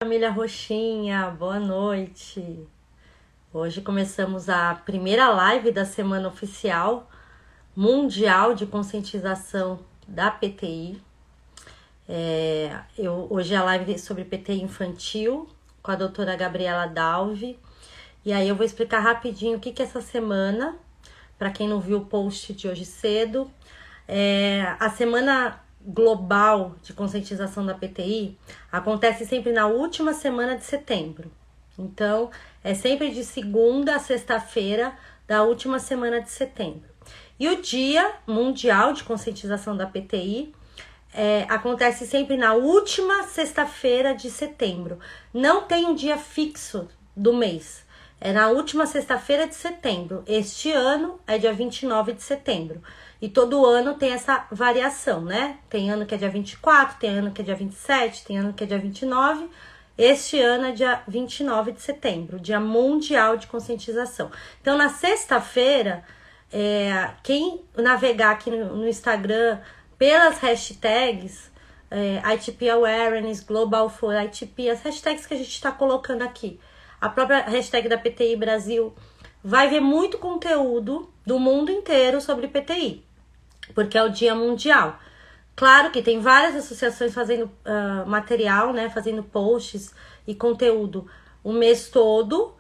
Família Roxinha, boa noite. Hoje começamos a primeira live da semana oficial mundial de conscientização da PTI. Hoje a live é sobre PTI infantil com a doutora Gabriela Dalvi. E aí eu vou explicar rapidinho o que é essa semana, para quem não viu o post de hoje cedo. A semana global de conscientização da PTI acontece sempre na última semana de setembro. Então, é sempre de segunda a sexta-feira da última semana de setembro. E o Dia Mundial de Conscientização da PTI acontece sempre na última sexta-feira de setembro. Não tem um dia fixo do mês. É na última sexta-feira de setembro. Este ano é dia 29 de setembro. E todo ano tem essa variação, né? Tem ano que é dia 24, tem ano que é dia 27, tem ano que é dia 29. Este ano é dia 29 de setembro, Dia Mundial de Conscientização. Então, na sexta-feira, quem navegar aqui no Instagram pelas hashtags ITP Awareness, Global for ITP, as hashtags que a gente está colocando aqui, a própria hashtag da PTI Brasil, vai ver muito conteúdo do mundo inteiro sobre PTI, porque é o Dia Mundial. Claro que tem várias associações fazendo material, né, fazendo posts e conteúdo o mês todo,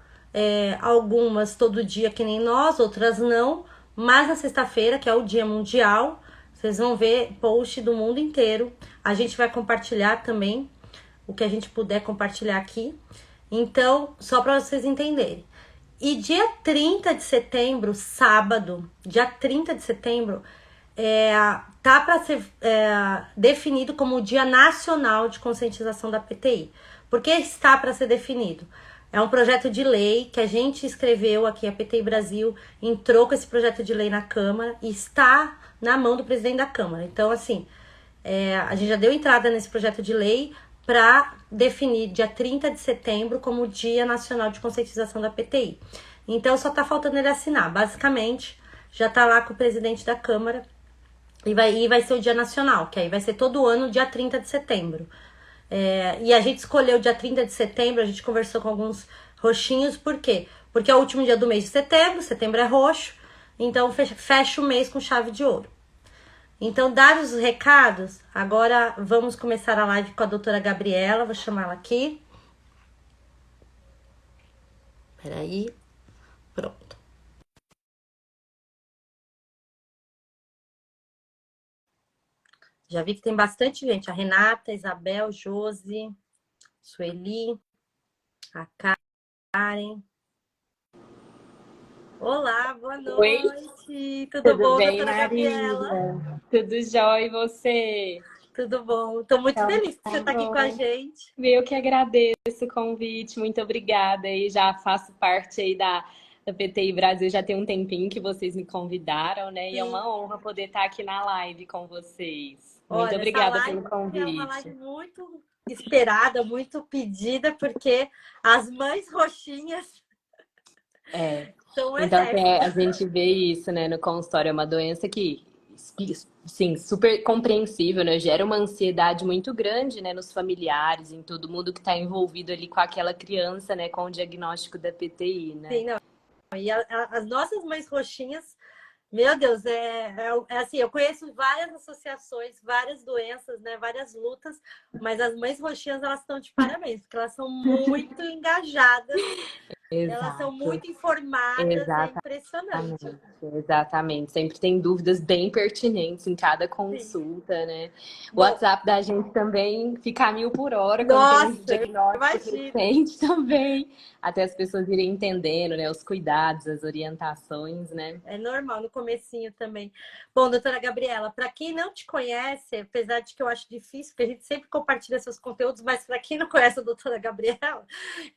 algumas todo dia que nem nós, outras não, mas na sexta-feira, que é o Dia Mundial, vocês vão ver post do mundo inteiro. A gente vai compartilhar também o que a gente puder compartilhar aqui. Então, só para vocês entenderem. E dia 30 de setembro, sábado, dia 30 de setembro, tá para ser definido como o Dia Nacional de Conscientização da PTI. Por que está para ser definido? É um projeto de lei que a gente escreveu aqui, a PTI Brasil entrou com esse projeto de lei na Câmara e está na mão do presidente da Câmara. Então, assim, a gente já deu entrada nesse projeto de lei para definir dia 30 de setembro como o Dia Nacional de Conscientização da PTI. Então, só tá faltando ele assinar. Basicamente, já tá lá com o presidente da Câmara e vai ser o Dia Nacional, que aí vai ser todo ano, dia 30 de setembro. E a gente escolheu o dia 30 de setembro, a gente conversou com alguns roxinhos, por quê? Porque é o último dia do mês de setembro é roxo, então fecha o mês com chave de ouro. Então, dados os recados, agora vamos começar a live com a doutora Gabriela, vou chamá-la aqui. Peraí, pronto. Já vi que tem bastante gente, a Renata, a Isabel, Josi, Sueli, a Karen. Olá, boa Oi, noite, tudo tudo bom, bem, doutora Maria? Gabriela? Tudo jóia e você? Tudo bom, tô muito Então, feliz que tá você tá aqui com a bom. gente. Eu que agradeço o convite, muito obrigada. E já faço parte aí da PTI Brasil, já tem um tempinho que vocês me convidaram, né? E é Sim. uma honra poder estar aqui na live com vocês. Muito Olha, essa obrigada live pelo é uma convite. live muito esperada, muito pedida, porque as mães roxinhas É, são um então exército. a gente vê isso, né, no consultório, é uma doença que, sim, super compreensível, né, gera uma ansiedade muito grande, né, nos familiares, em todo mundo que está envolvido ali com aquela criança, né, com o diagnóstico da PTI, né. Sim, não. E as nossas mães roxinhas, meu Deus, assim, eu conheço várias associações, várias doenças, né, várias lutas, mas as mães roxinhas, elas estão de parabéns, porque elas são muito engajadas, elas são Exato, muito informadas, é exato. impressionante. Exatamente. Sempre tem dúvidas bem pertinentes em cada Sim. consulta, né? O Bom, WhatsApp da gente também fica a mil por hora quando tem um nossa, diagnóstico imagina. recente também, até as pessoas irem entendendo, né? Os cuidados, as orientações, né? É normal, no comecinho também. Bom, doutora Gabriela, para quem não te conhece, apesar de que eu acho difícil, porque a gente sempre compartilha seus conteúdos, mas para quem não conhece a doutora Gabriela,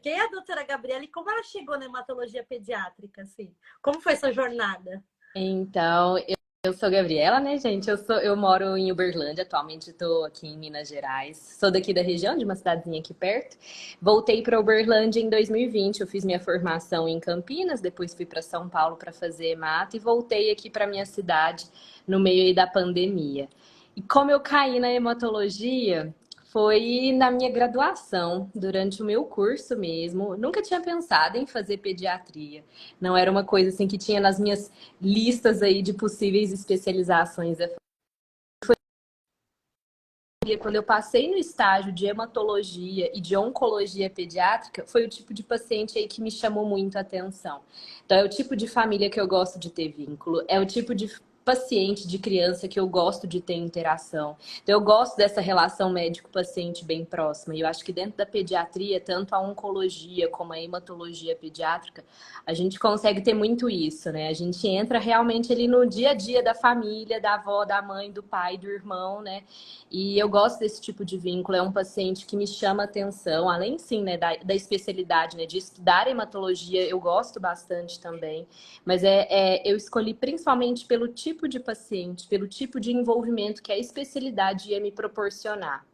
quem é a doutora Gabriela e como ela chegou na hematologia pediátrica, assim? Como foi essa jornada? Então, eu sou Gabriela, né, gente? Eu moro em Uberlândia, atualmente estou aqui em Minas Gerais. Sou daqui da região, de uma cidadezinha aqui perto. Voltei para Uberlândia em 2020. Eu fiz minha formação em Campinas, depois fui para São Paulo para fazer hemato e voltei aqui para minha cidade no meio aí da pandemia. E como eu caí na hematologia, Foi na minha graduação, durante o meu curso mesmo. Nunca tinha pensado em fazer pediatria. Não era uma coisa assim que tinha nas minhas listas aí de possíveis especializações. Quando eu passei no estágio de hematologia e de oncologia pediátrica, foi o tipo de paciente aí que me chamou muito a atenção. Então, é o tipo de família que eu gosto de ter vínculo, é o tipo de paciente, de criança que eu gosto de ter interação. Então, eu gosto dessa relação médico-paciente bem próxima. E eu acho que dentro da pediatria, tanto a oncologia como a hematologia pediátrica, a gente consegue ter muito isso, né? A gente entra realmente ali no dia a dia da família, da avó, da mãe, do pai, do irmão, né? E eu gosto desse tipo de vínculo. É um paciente que me chama atenção, além sim, né, da especialidade, né, de estudar hematologia, eu gosto bastante também. Mas eu escolhi principalmente pelo tipo de paciente, pelo tipo de envolvimento que a especialidade ia me proporcionar.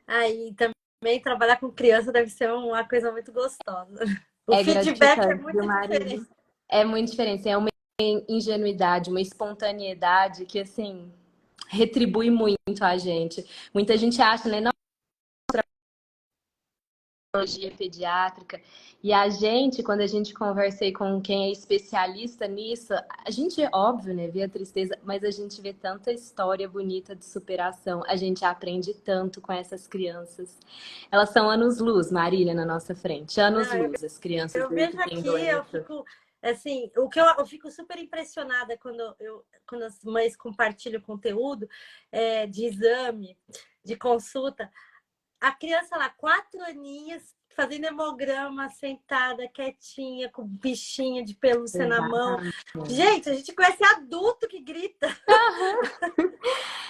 Aí também trabalhar com criança deve ser uma coisa muito gostosa. O É feedback é gratificante, viu, muito Marília? diferente. É muito diferente. É uma ingenuidade, uma espontaneidade que, assim, retribui muito a gente. Muita gente acha, né? Oncologia pediátrica. E a gente, quando a gente conversa aí com quem é especialista nisso, a gente, óbvio, né, vê a tristeza, mas a gente vê tanta história bonita de superação. A gente aprende tanto com essas crianças. Elas são anos-luz, Marília, na nossa frente. Não, Anos-luz, as crianças eu aí vejo que têm aqui, eu doença. fico assim, o que eu fico super impressionada quando as mães compartilham conteúdo de exame, de consulta. A criança lá, 4 aninhos, fazendo hemograma, sentada, quietinha, com bichinha de pelúcia na mão. Exatamente. Gente, a gente conhece adulto que grita.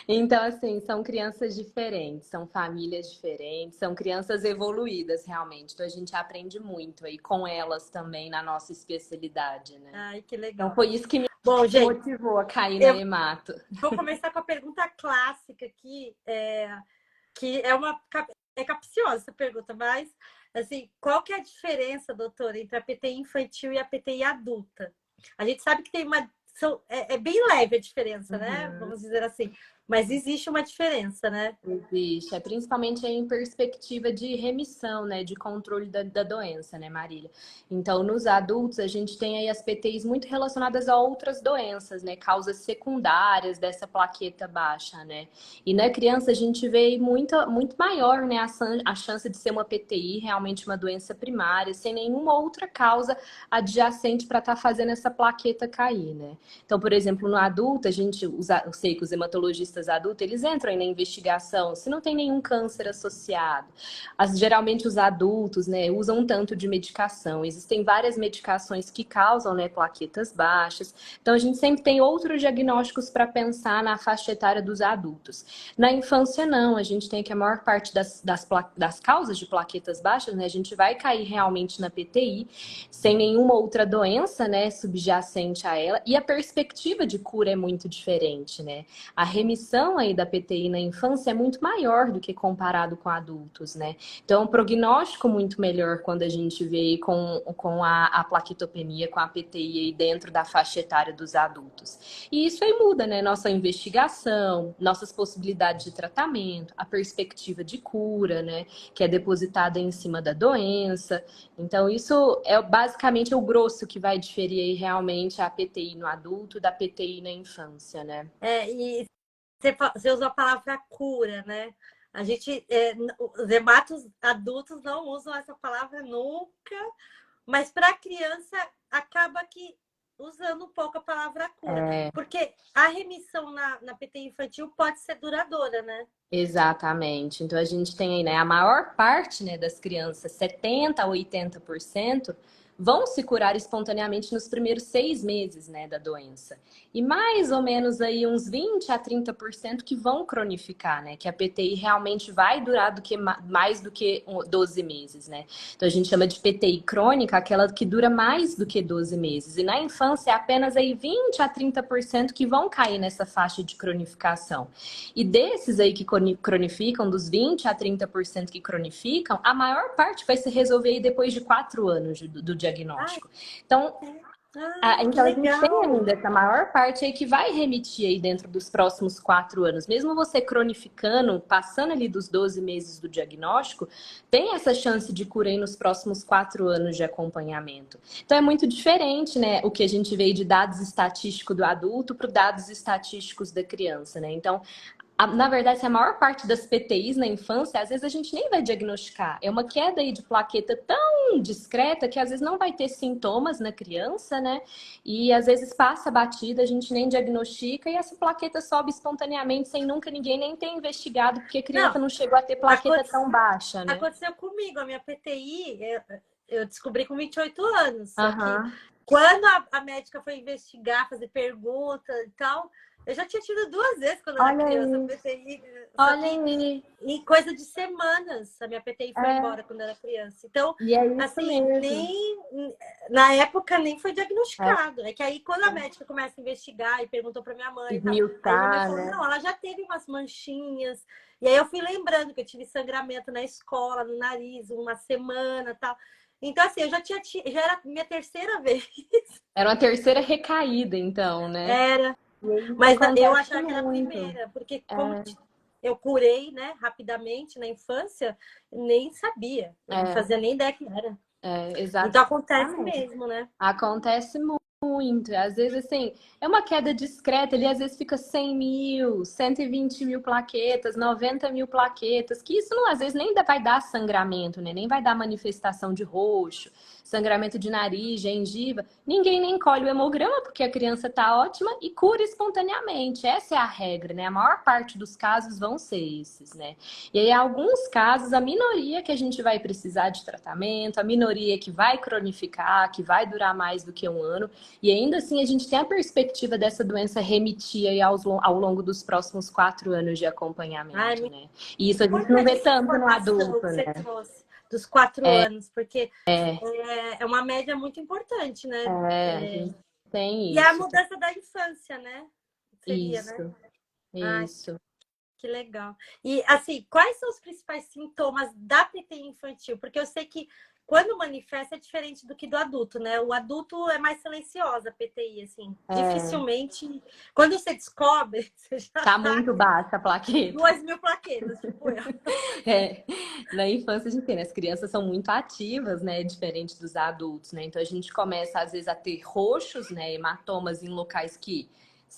Então, assim, são crianças diferentes, são famílias diferentes, são crianças evoluídas, realmente. Então, a gente aprende muito aí com elas também na nossa especialidade, né? Ai, que Então, legal. foi isso que me Bom, gente, motivou a cair na eu hemato. vou começar com a pergunta clássica aqui, que é capciosa essa pergunta, mas assim, qual que é a diferença, doutora, entre a PTI infantil e a PTI adulta? A gente sabe que tem é bem leve a diferença, né? Uhum. Vamos dizer assim, mas existe uma diferença, né? Existe, é principalmente em perspectiva de remissão, né, de controle da doença, né, Marília? Então, nos adultos, a gente tem aí as PTIs muito relacionadas a outras doenças, né, causas secundárias dessa plaqueta baixa, né? E na criança, a gente vê muito maior, né, a chance de ser uma PTI, realmente uma doença primária, sem nenhuma outra causa adjacente para estar fazendo essa plaqueta cair, né? Então, por exemplo, no adulto, eu sei que os hematologistas adultos, eles entram aí na investigação, se não tem nenhum câncer associado. Geralmente os adultos, né, usam um tanto de medicação. Existem várias medicações que causam, né, plaquetas baixas. Então, a gente sempre tem outros diagnósticos para pensar na faixa etária dos adultos. Na infância, não. A gente tem que a maior parte das causas de plaquetas baixas, né, a gente vai cair realmente na PTI, sem nenhuma outra doença, né, subjacente a ela, e a perspectiva de cura é muito diferente, né? A remissão aí da PTI na infância é muito maior do que comparado com adultos, né? Então, é um prognóstico muito melhor quando a gente vê com a plaquetopenia, com a PTI aí dentro da faixa etária dos adultos. E isso aí muda, né? Nossa investigação, nossas possibilidades de tratamento, a perspectiva de cura, né? Que é depositada em cima da doença. Então, isso é basicamente o grosso que vai diferir aí realmente a PTI no adulto da PTI na infância, né? E você usou a palavra cura, né? A gente, os hematos adultos não usam essa palavra nunca, mas para a criança acaba que usando um pouco a palavra cura, porque a remissão na PTI infantil pode ser duradoura, né? Exatamente. Então a gente tem aí, né, a maior parte, né, das crianças, 70 a 80%, vão se curar espontaneamente nos primeiros 6 meses, né, da doença. E mais ou menos aí uns 20 a 30% que vão cronificar, né, que a PTI realmente vai durar mais do que 12 meses, né. Então a gente chama de PTI crônica, aquela que dura mais do que 12 meses. E na infância é apenas aí 20 a 30% que vão cair nessa faixa de cronificação. E desses aí que cronificam, dos 20 a 30% que cronificam, a maior parte vai se resolver aí depois de 4 anos do Ai, diagnóstico. Então, é. Ah, que Então, a gente tem legal. ainda essa maior parte aí que vai remitir aí dentro dos próximos 4 anos. Mesmo você cronificando, passando ali dos 12 meses do diagnóstico, tem essa chance de cura aí nos próximos 4 anos de acompanhamento. Então, é muito diferente, né, o que a gente vê de dados estatísticos do adulto para os dados estatísticos da criança, né? Então, na verdade, a maior parte das PTIs na infância, às vezes a gente nem vai diagnosticar. É uma queda aí de plaqueta tão discreta que às vezes não vai ter sintomas na criança, né? E às vezes passa batida, a gente nem diagnostica e essa plaqueta sobe espontaneamente sem nunca ninguém nem ter investigado, porque a criança Não, não chegou a ter plaqueta aconte- tão baixa, né? aconteceu comigo. A minha PTI, eu descobri com 28 anos. Só que Aham. quando a médica foi investigar, fazer pergunta e tal, eu já tinha tido 2 vezes quando eu era Olha criança aí, PTI. Só olha que aí. em coisa de semanas, a minha PTI foi É, embora quando eu era criança. Então, e é isso assim, mesmo. nem na época nem foi É, diagnosticado. É que aí quando a médica começa a investigar e perguntou para minha mãe e tal, aí minha mãe esmiuçar, falou: né? "Não, ela já teve umas manchinhas". E aí eu fui lembrando que eu tive sangramento na escola, no nariz, uma semana, tal. Então assim, eu já era minha terceira vez. Era uma terceira recaída, então, né? Era, E aí isso mas eu acontece achava que era a muito. primeira, porque como É, eu curei, né, rapidamente na infância, nem sabia, eu não é, fazia nem ideia que era. Então acontece exatamente. mesmo, né? Acontece muito. Às vezes, assim, é uma queda discreta. Ele às vezes fica 100 mil, 120 mil plaquetas, 90 mil plaquetas, que isso não, às vezes nem vai dar sangramento, né? Nem vai dar manifestação de roxo, sangramento de nariz, gengiva. Ninguém nem colhe o hemograma porque a criança tá ótima e cura espontaneamente. Essa é a regra, né? A maior parte dos casos vão ser esses, né? E aí, em alguns casos, a minoria que a gente vai precisar de tratamento, a minoria que vai cronificar, que vai durar mais do que um ano, e ainda assim a gente tem a perspectiva dessa doença remitir aí ao longo dos próximos 4 anos de Ai, acompanhamento, muito né? E isso a gente não importante vê essa tanto no informação adulto, que você né? trouxe dos 4 anos, porque é uma média muito importante, né? A gente E tem a isso, mudança da infância, né? Seria, né? isso, Ai, isso. que legal. E assim, quais são os principais sintomas da PTI infantil? Porque eu sei que quando manifesta é diferente do que do adulto, né? O adulto é mais silenciosa, a PTI, assim. É, Dificilmente. Quando você descobre, você já tá tá muito baixa a com plaqueta. 2.000 plaquetas, tipo eu. É, na infância a gente tem, né? As crianças são muito ativas, né? Diferente dos adultos, né? Então a gente começa às vezes a ter roxos, né? Hematomas em locais que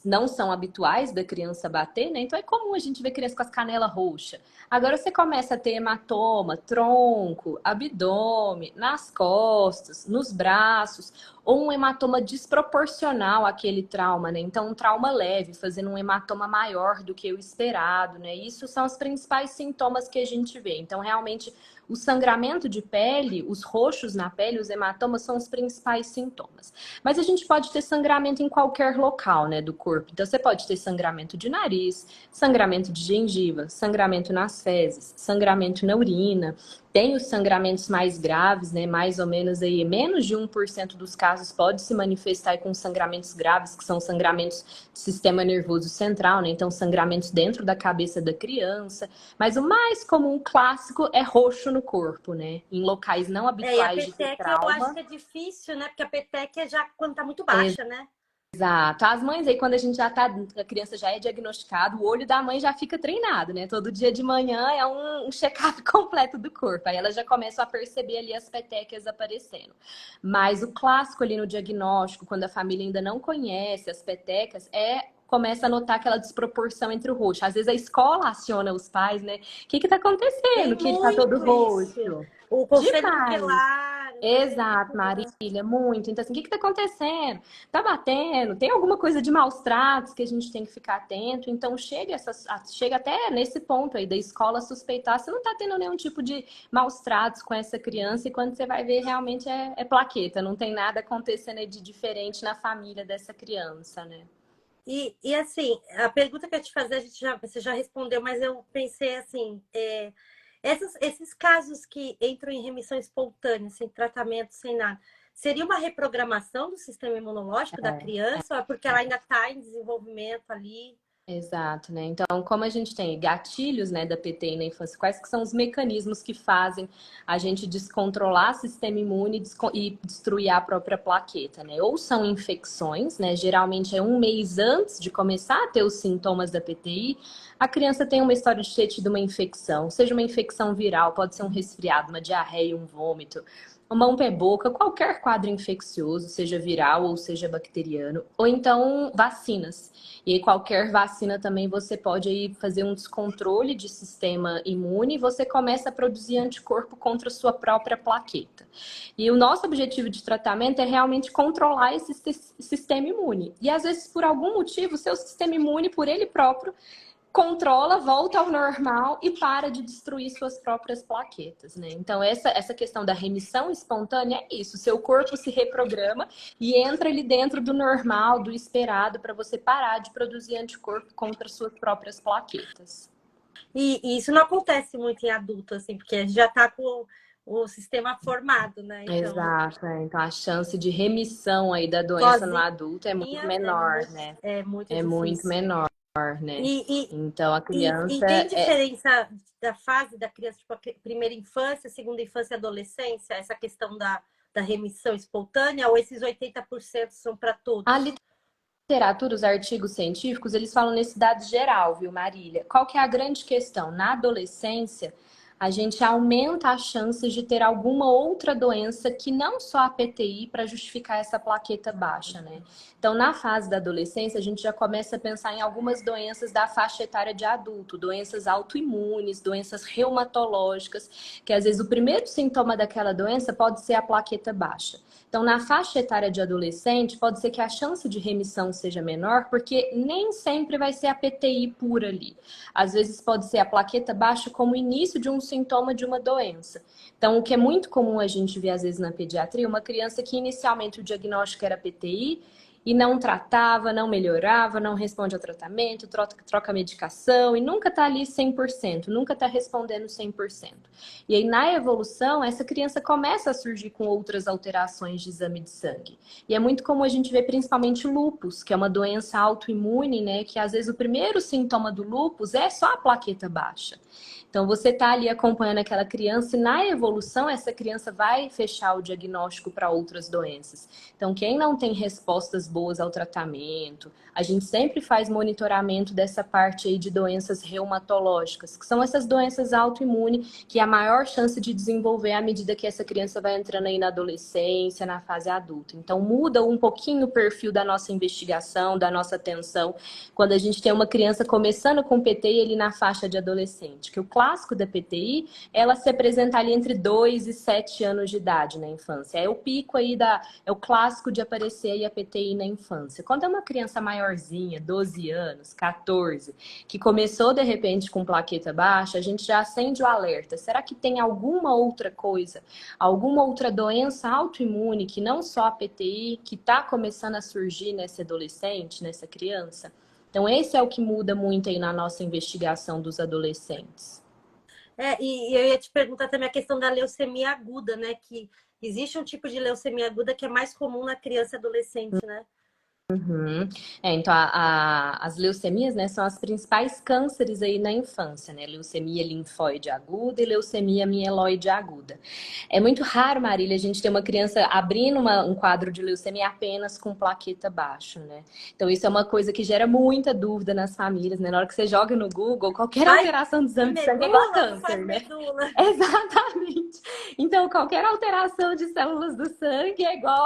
não são habituais da criança bater, né? Então é comum a gente ver criança com as canelas roxas. Agora você começa a ter hematoma, tronco, abdômen, nas costas, nos braços, ou um hematoma desproporcional àquele trauma, né? Então, um trauma leve, fazendo um hematoma maior do que o esperado, né? Isso são os principais sintomas que a gente vê. Então, realmente, o sangramento de pele, os roxos na pele, os hematomas são os principais sintomas. Mas a gente pode ter sangramento em qualquer local, né, do corpo. Então, você pode ter sangramento de nariz, sangramento de gengiva, sangramento nas fezes, sangramento na urina. Tem os sangramentos mais graves, né? Mais ou menos aí, menos de 1% dos casos pode se manifestar com sangramentos graves, que são sangramentos do sistema nervoso central, né? Então, sangramentos dentro da cabeça da criança. Mas o mais comum, clássico, é roxo no corpo, né? Em locais não E a habituais de ter peteca eu acho trauma. que é difícil, né? Porque a peteca é já quando tá muito baixa, né? Exato. As mães aí, quando a gente já tá, a criança já é diagnosticada, o olho da mãe já fica treinado, né? Todo dia de manhã é um check-up completo do corpo. Aí elas já começam a perceber ali as petecas aparecendo. Mas o clássico ali no diagnóstico, quando a família ainda não conhece as petecas, começa a notar aquela desproporção entre o roxo. Às vezes a escola aciona os pais, né? O que que tá Tem acontecendo? Que ele tá todo muito isso. roxo. O conselho Demais. tutelar, o conselho Exato, tutelar. Marília, muito. Então, assim, o que que tá acontecendo? Tá batendo? Tem alguma coisa de maus tratos que a gente tem que ficar atento? Então, chega até nesse ponto aí da escola suspeitar se não tá tendo nenhum tipo de maus tratos com essa criança e quando você vai ver, realmente é plaqueta, não tem nada acontecendo aí de diferente na família dessa criança, né? E assim, a pergunta que eu ia te fazer, você já respondeu, mas eu pensei assim, esses casos que entram em remissão espontânea, sem tratamento, sem nada, seria uma reprogramação do sistema imunológico da criança ou é porque ela ainda está em desenvolvimento ali? Exato, né? Então, como a gente tem gatilhos, né, da PTI na infância, quais que são os mecanismos que fazem a gente descontrolar o sistema imune e destruir a própria plaqueta, né? Ou são infecções, né? Geralmente é um mês antes de começar a ter os sintomas da PTI, a criança tem uma história de ter tido uma infecção, seja uma infecção viral, pode ser um resfriado, uma diarreia, um vômito, uma um pé-boca, qualquer quadro infeccioso, seja viral ou seja bacteriano, ou então vacinas. E aí, qualquer vacina também você pode aí fazer um descontrole de sistema imune e você começa a produzir anticorpo contra a sua própria plaqueta. E o nosso objetivo de tratamento é realmente controlar esse sistema imune. E às vezes, por algum motivo, o seu sistema imune, por ele próprio, controla, volta ao normal e para de destruir suas próprias plaquetas, né? Então, essa questão da remissão espontânea é isso. Seu corpo se reprograma e entra ali dentro do normal, do esperado, para você parar de produzir anticorpo contra suas próprias plaquetas. E isso não acontece muito em adulto, assim, porque a gente já tá com o sistema formado, né? Então, Exato, né? Então a chance de remissão aí da doença no sozinha adulto é muito menor, né? é muito É muito difícil. menor, né? E, Então a e criança tem é. diferença da fase da criança, tipo, a primeira infância, segunda infância e adolescência, essa questão da remissão espontânea, ou esses 80% são para A todos? literatura, os artigos científicos, eles falam nesse dado geral, viu, Marília? Qual que é a grande questão? Na adolescência, a gente aumenta as chances de ter alguma outra doença que não só a PTI para justificar essa plaqueta baixa, né? Então, na fase da adolescência, a gente já começa a pensar em algumas doenças da faixa etária de adulto, doenças autoimunes, doenças reumatológicas, que às vezes o primeiro sintoma daquela doença pode ser a plaqueta baixa. Então, na faixa etária de adolescente, pode ser que a chance de remissão seja menor, porque nem sempre vai ser a PTI pura ali. Às vezes pode ser a plaqueta baixa como início de um sintoma de uma doença. Então, o que é muito comum a gente ver, às vezes, na pediatria, uma criança que inicialmente o diagnóstico era PTI, e não tratava, não melhorava, não responde ao tratamento, troca medicação e nunca está ali 100%, nunca está respondendo 100%. E aí, na evolução, essa criança começa a surgir com outras alterações de exame de sangue. E é muito comum a gente ver principalmente lúpus, que é uma doença autoimune, né? Que às vezes o primeiro sintoma do lúpus é só a plaqueta baixa. Então, você está ali acompanhando aquela criança e na evolução, essa criança vai fechar o diagnóstico para outras doenças. Então, quem não tem respostas boas ao tratamento, a gente sempre faz monitoramento dessa parte aí de doenças reumatológicas, que são essas doenças autoimunes que a maior chance de desenvolver à medida que essa criança vai entrando aí na adolescência, na fase adulta. Então, muda um pouquinho o perfil da nossa investigação, da nossa atenção, quando a gente tem uma criança começando com PTI ele na faixa de adolescente, que o clássico da PTI, ela se apresenta ali entre 2 e 7 anos de idade na infância. É o pico aí é o clássico de aparecer aí a PTI na infância. Quando é uma criança maiorzinha, 12 anos, 14, que começou de repente com plaqueta baixa, a gente já acende o alerta. Será que tem alguma outra coisa, alguma outra doença autoimune que não só a PTI, que está começando a surgir nesse adolescente, nessa criança? Então, esse é o que muda muito aí na nossa investigação dos adolescentes. E eu ia te perguntar também a questão da leucemia aguda, né? Que existe um tipo de leucemia aguda que é mais comum na criança e adolescente, né? Uhum. Então, as leucemias, né, são as principais cânceres aí na infância, né? Leucemia linfóide aguda e leucemia mieloide aguda. É muito raro, Marília, a gente ter uma criança abrindo um quadro de leucemia apenas com plaqueta baixa, né? Então, isso é uma coisa que gera muita dúvida nas famílias, né? Na hora que você joga no Google, qualquer Ai, alteração do exame de sangue é igual a medula, não faz câncer, né? medula. Exatamente. Então, qualquer alteração de células do sangue é igual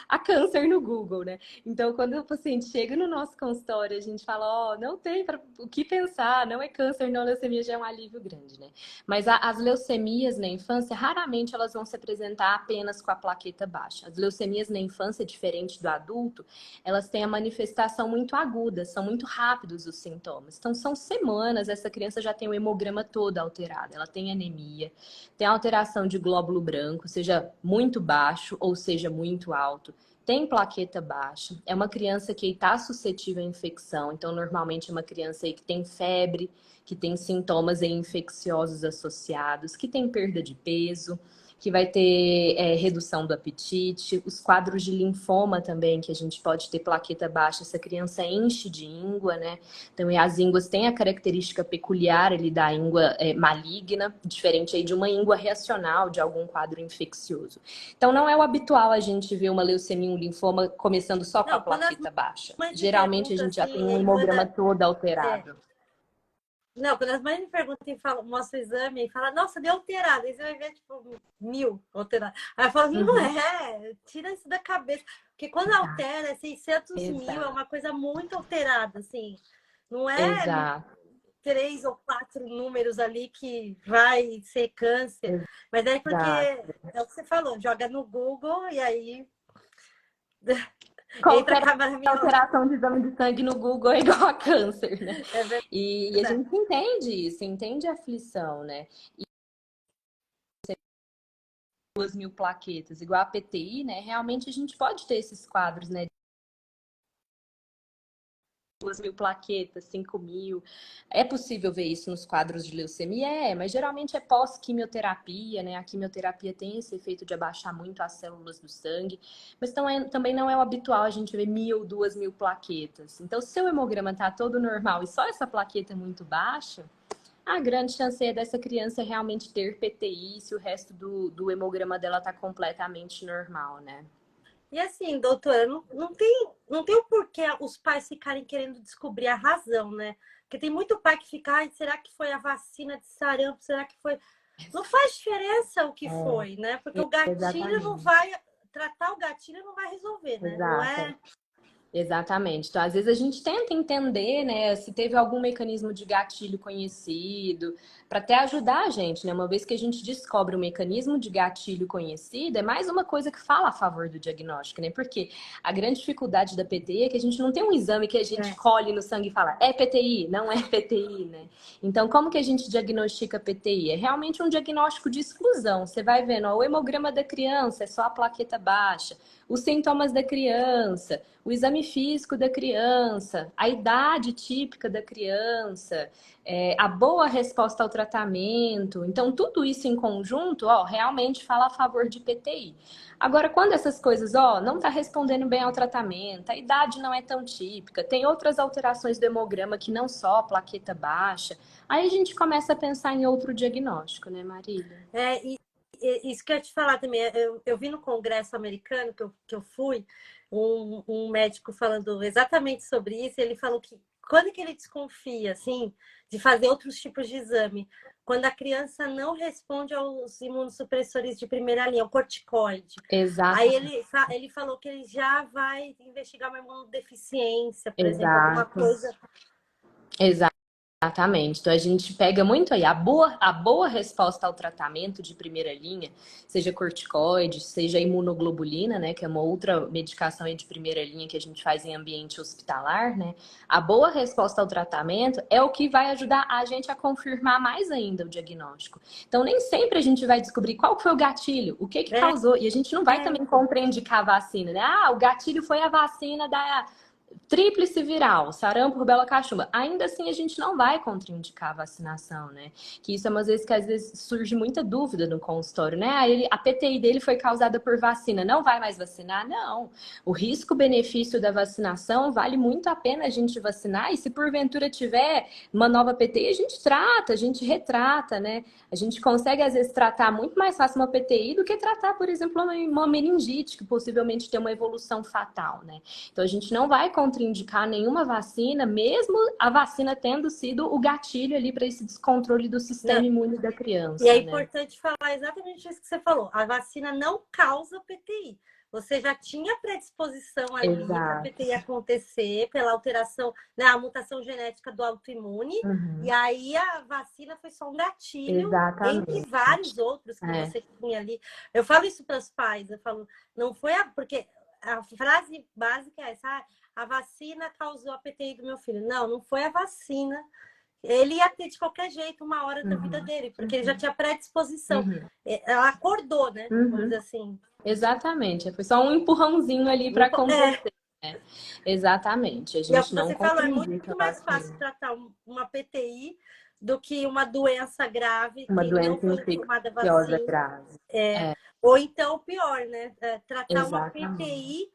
a câncer no Google, né? Então, quando o paciente chega no nosso consultório, a gente fala, ó, não tem o que pensar, não é câncer, não, leucemia já é um alívio grande, né? Mas as leucemias na infância, raramente elas vão se apresentar apenas com a plaqueta baixa. As leucemias na infância, diferente do adulto, elas têm a manifestação muito aguda, são muito rápidos os sintomas. Então, são semanas, essa criança já tem o hemograma todo alterado, ela tem anemia, tem alteração de glóbulo branco, seja muito baixo ou seja muito alto, tem plaqueta baixa, é uma criança que está suscetível à infecção, então normalmente é uma criança aí que tem febre, que tem sintomas aí infecciosos associados, que tem perda de peso, que vai ter redução do apetite, os quadros de linfoma também, que a gente pode ter plaqueta baixa, essa criança enche de íngua, né? Então, as ínguas têm a característica peculiar ali da íngua maligna, diferente aí de uma íngua reacional, de algum quadro infeccioso. Então, não é o habitual a gente ver uma leucemia, um linfoma começando só com a Não, quando as plaqueta baixa. mães me Geralmente, a perguntam gente já tem assim, um hemograma todo alterado. não, quando as mães me perguntam e falam, mostra o exame e falam, nossa, deu alterado. Aí você vai ver, tipo, 1000 alterado. Aí eu falo, não é, tira isso da cabeça. Porque quando altera, é 600.000, é Exato. uma coisa muito alterada, assim. Não é Exato. 3 ou 4 números ali que vai ser câncer. Mas é porque, Exato. é o que você falou, joga no Google e aí entra a Qualquer câmera minha. alteração de exame de sangue no Google é igual a câncer, né? É E a verdade. gente entende isso, entende a aflição, né? 2.000 plaquetas, igual a PTI, né? Realmente a gente pode ter esses quadros, né? 2.000 plaquetas, 5.000. É possível ver isso nos quadros de leucemia? Mas geralmente é pós-quimioterapia, né? A quimioterapia tem esse efeito de abaixar muito as células do sangue, mas também não é o habitual a gente ver 1.000, 2.000 plaquetas. Então, se o hemograma tá todo normal e só essa plaqueta é muito baixa, a grande chance é dessa criança realmente ter PTI se o resto do hemograma dela tá completamente normal, né? E assim, doutora, não tem o porquê os pais ficarem querendo descobrir a razão, né? Porque tem muito pai que fica, ai, será que foi a vacina de sarampo? Será que foi. Não faz diferença o que foi, né? Porque o gatilho não Exatamente. vai. Tratar o gatilho não vai resolver, né? Não Exato. é. Exatamente. Então, às vezes a gente tenta entender, né, se teve algum mecanismo de gatilho conhecido, para até ajudar a gente, né? Uma vez que a gente descobre o mecanismo de gatilho conhecido, é mais uma coisa que fala a favor do diagnóstico, né? Porque a grande dificuldade da PTI é que a gente não tem um exame que a gente colhe no sangue e fala, é PTI, não é PTI, né? Então, como que a gente diagnostica PTI? É realmente um diagnóstico de exclusão. Você vai vendo, ó, o hemograma da criança é só a plaqueta baixa, os sintomas da criança, o exame físico da criança, a idade típica da criança, a boa resposta ao tratamento. Então, tudo isso em conjunto, ó, realmente fala a favor de PTI. Agora, quando essas coisas, ó, não está respondendo bem ao tratamento, a idade não é tão típica, tem outras alterações do hemograma que não só a plaqueta baixa, aí a gente começa a pensar em outro diagnóstico, né, Marília? Isso que eu ia te falar também. Eu vi no Congresso americano que eu fui, um médico falando exatamente sobre isso. Ele falou que quando que ele desconfia, assim, de fazer outros tipos de exame, quando a criança não responde aos imunossupressores de primeira linha, o corticoide. Exato, Aí ele falou que ele já vai investigar uma imunodeficiência, por exemplo, alguma exato, coisa. exatamente. Então a gente pega muito aí a boa resposta ao tratamento de primeira linha, seja corticoide, seja imunoglobulina, né, que é uma outra medicação aí de primeira linha que a gente faz em ambiente hospitalar, né? A boa resposta ao tratamento é o que vai ajudar a gente a confirmar mais ainda o diagnóstico. Então nem sempre a gente vai descobrir qual foi o gatilho, o que causou, e a gente não vai também contraindicar a vacina, né? Ah, o gatilho foi a vacina da tríplice viral, sarampo, rubéola, cachumba. Ainda assim, a gente não vai contraindicar a vacinação, né? Que isso é uma vez que às vezes surge muita dúvida no consultório, né? A PTI dele foi causada por vacina, não vai mais vacinar? Não. O risco-benefício da vacinação vale muito a pena a gente vacinar, e se porventura tiver uma nova PTI, a gente trata, a gente retrata, né? A gente consegue, às vezes, tratar muito mais fácil uma PTI do que tratar, por exemplo, uma meningite, que possivelmente tem uma evolução fatal, né? Então, a gente não vai contraindicar nenhuma vacina, mesmo a vacina tendo sido o gatilho ali para esse descontrole do sistema imune da criança. E é né? importante falar exatamente isso que você falou. A vacina não causa PTI. Você já tinha predisposição ali para a PTI acontecer pela alteração, né, a mutação genética do autoimune. E aí a vacina foi só um gatilho, entre vários outros que você tinha ali. Eu falo isso para os pais, eu falo, não foi porque a frase básica é essa, a vacina causou a PTI do meu filho. Não foi a vacina. Ele ia ter de qualquer jeito uma hora da vida dele, porque ele já tinha predisposição. Ela acordou, né? Vamos dizer assim. Exatamente, foi só um empurrãozinho ali para acontecer. Né? Exatamente, a E é o gente que não você falou, é contraindica muito a mais vacina. fácil tratar uma PTI do que uma doença grave Uma que não doença foi tomada infecciosa vacina. grave. É, ou então, pior, né? Tratar uma Exatamente. PPI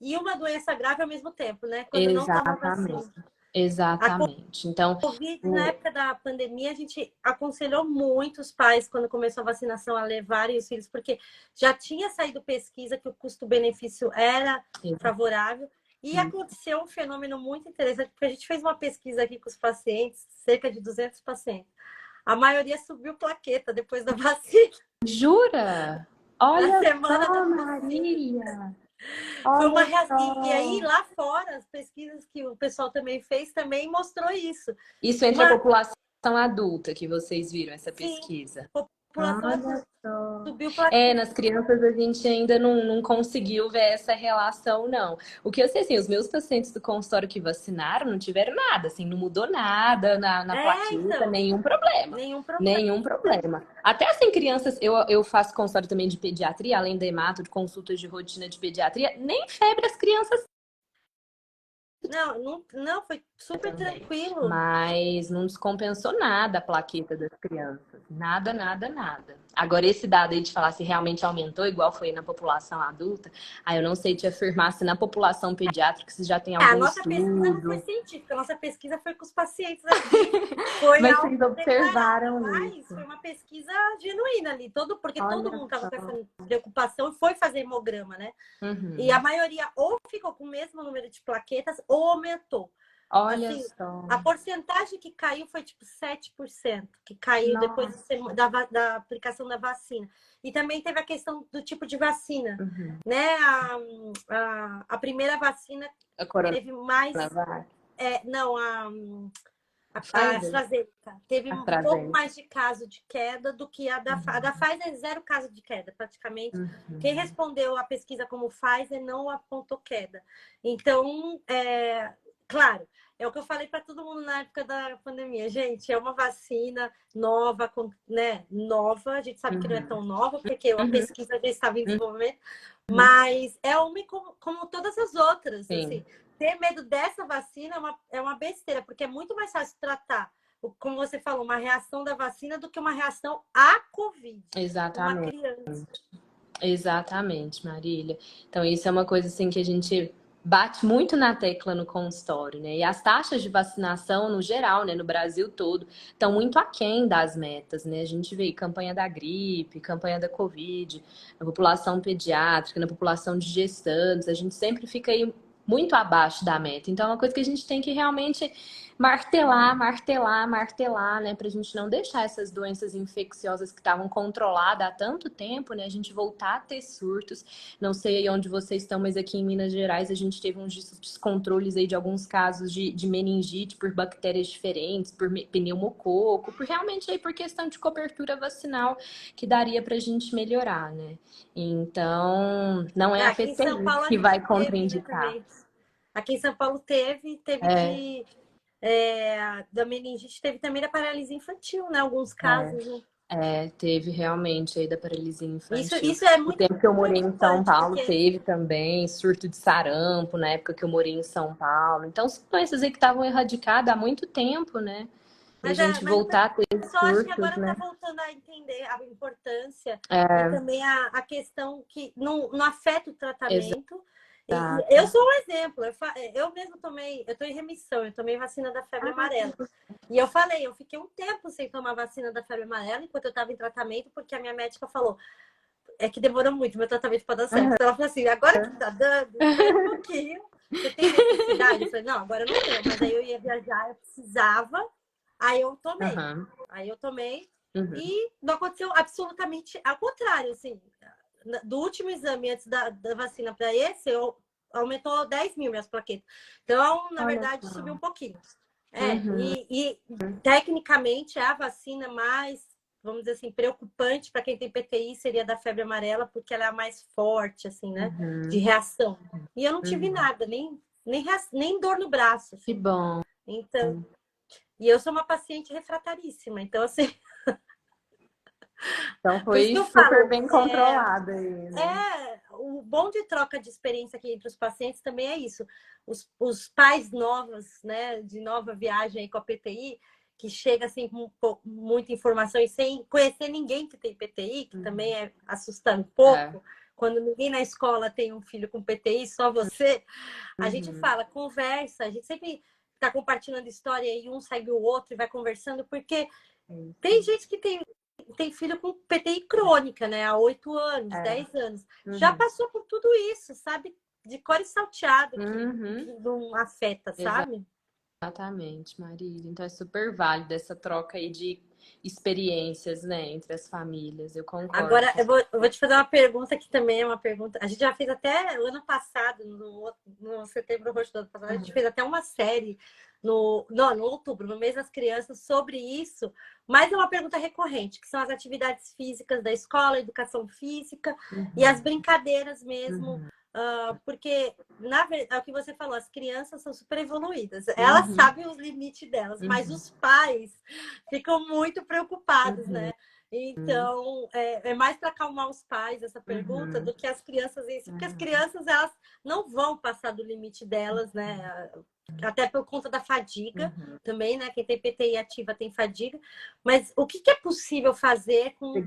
e uma doença grave ao mesmo tempo, né? Quando não toma Exatamente. vacina. A Exatamente. Então, Covid, na o- época da pandemia, a gente aconselhou muito os pais, quando começou a vacinação, a levarem os filhos, porque já tinha saído pesquisa que o custo-benefício era favorável. E aconteceu um fenômeno muito interessante, porque a gente fez uma pesquisa aqui com os pacientes, cerca de 200 pacientes. A maioria subiu plaqueta depois da vacina, jura? na Olha semana da só, vacina. Marília! Foi uma Olha reação. E aí, só! lá fora, as pesquisas que o pessoal também fez também mostrou isso. Isso entre a Uma, população adulta que vocês viram essa sim, pesquisa. população Olha adulta só. subiu É, plaqueta. nas crianças a gente ainda não conseguiu ver essa relação, não. O que eu sei, assim, os meus pacientes do consultório que vacinaram não tiveram nada, assim, não mudou nada na plaqueta, Então, nenhum problema. nenhum problema. Nenhum problema. Até assim, crianças, eu faço consultório também de pediatria, além da hemato, de consultas de rotina de pediatria, nem febre as crianças Não, não, não, foi super também. tranquilo. Mas não descompensou nada a plaqueta das crianças. Nada, nada, nada. Agora, esse dado aí de falar se realmente aumentou, igual foi na população adulta, aí eu não sei te afirmar se na população pediátrica se já tem A algum nossa pesquisa não foi estudo. científica, a nossa pesquisa foi com os pacientes aqui, foi Mas vocês autodeclarada, observaram mas isso. foi uma pesquisa genuína ali, porque todo Olha mundo estava só. com essa preocupação e foi fazer hemograma, né? E a Uhum. maioria ou ficou com o mesmo número de plaquetas ou aumentou. Olha Assim, só. a porcentagem que caiu foi tipo 7%, que caiu depois Nossa. da aplicação da vacina. E também teve a questão do tipo de vacina, Uhum. né? A primeira vacina A teve mais. Coronavac. Não, A a Pfizer? AstraZeneca teve A um pouco AstraZeneca. mais de caso de queda do que a da Pfizer, zero caso de queda, praticamente. Quem Uhum. respondeu a pesquisa como Pfizer não apontou queda. Então, claro, é o que eu falei para todo mundo na época da pandemia. Gente, é uma vacina nova, né? Nova, a gente sabe que não é Uhum. tão nova, porque a Uhum. pesquisa já estava em desenvolvimento, Uhum. mas é uma como todas as outras, Sim, assim. Ter medo dessa vacina é uma besteira, porque é muito mais fácil tratar, como você falou, uma reação da vacina do que uma reação à Covid. Uma exatamente. criança. Exatamente, Marília. Então, isso é uma coisa assim que a gente bate muito na tecla no consultório, né? E as taxas de vacinação, no geral, né, no Brasil todo, estão muito aquém das metas, né? A gente vê campanha da gripe, campanha da Covid, na população pediátrica, na população de gestantes, a gente sempre fica aí muito abaixo da meta. Então, é uma coisa que a gente tem que realmente martelar, martelar, martelar, né? Pra gente não deixar essas doenças infecciosas que estavam controladas há tanto tempo, né? A gente voltar a ter surtos. Não sei aí onde vocês estão, mas aqui em Minas Gerais a gente teve uns descontroles aí de alguns casos de meningite por bactérias diferentes, por pneumococo, por realmente aí por questão de cobertura vacinal que daria pra gente melhorar, né? Então, não é a Aqui em São PPI Paulo a que gente vai teve, né, contraindicar. também. Aqui em São Paulo teve É, que. Da meningite teve também da paralisia infantil, né? Alguns é. casos, né? Teve realmente aí da paralisia infantil. Isso é O muito tempo que eu morei em São preocupante, Paulo porque teve também surto de sarampo na época que eu morei em São Paulo. Então, são doenças aí que estavam erradicadas há muito tempo, né? E a gente mas o voltar a ter pessoal acho que surtos, agora está né? voltando a entender a importância e É, também a questão que não afeta o tratamento. E eu exato. sou um exemplo. Eu mesmo eu estou em remissão, eu tomei vacina da febre amarela. E eu falei, eu fiquei um tempo sem tomar vacina da febre amarela enquanto eu estava em tratamento, porque a minha médica falou, é que demorou muito meu tratamento para dar certo. Então ela falou assim, agora que tá dando, espera um pouquinho. Você tem necessidade? Eu falei, não, agora eu não tenho. Mas aí eu ia viajar, eu precisava. Aí eu tomei. Aham. Aí eu tomei Uhum. e não aconteceu absolutamente ao contrário, assim. Do último exame antes da vacina para esse, aumentou 10 mil minhas plaquetas. Então, na Olha verdade, subiu só. um pouquinho. Uhum. E tecnicamente a vacina mais, vamos dizer assim, preocupante para quem tem PTI seria da febre amarela, porque ela é a mais forte, assim, né? De Uhum. reação. E eu não tive Uhum. nada, nem dor no braço, Que assim. bom. Então, e eu sou uma paciente refrataríssima, então, assim, Então por isso que foi eu super falo, bem controlado aí, né? o bom de troca de experiência aqui entre os pacientes também é isso. Os pais novos, né, de nova viagem aí com a PTI, que chega assim com muita informação e sem conhecer ninguém que tem PTI, que também assusta um pouco. Quando ninguém na escola tem um filho com PTI, só você, a gente fala, conversa, a gente sempre está compartilhando história e um segue o outro e vai conversando, porque tem gente que tem filho com PTI crônica, né? Há 8 anos, 10 anos. Já passou por tudo isso, sabe? De cor e salteado, que não afeta, sabe? Exatamente, Marília. Então é super válido essa troca aí de experiências, né, entre as famílias. Eu concordo. Agora, eu vou te fazer uma pergunta que também é uma pergunta. A gente já fez até o ano passado, no Setembro Roxo do ano passado, a gente fez até uma série no outubro, no mês das crianças, sobre isso. Mas é uma pergunta recorrente, que são as atividades físicas da escola, a educação física e as brincadeiras mesmo. Porque, na verdade, é o que você falou, as crianças são super evoluídas. Elas sabem os limites delas, mas os pais ficam muito preocupados, né? Então, é mais para acalmar os pais essa pergunta do que as crianças em si, porque as crianças, elas não vão passar do limite delas, né? Até por conta da fadiga também, né? Quem tem PTI ativa tem fadiga. Mas o que é possível fazer com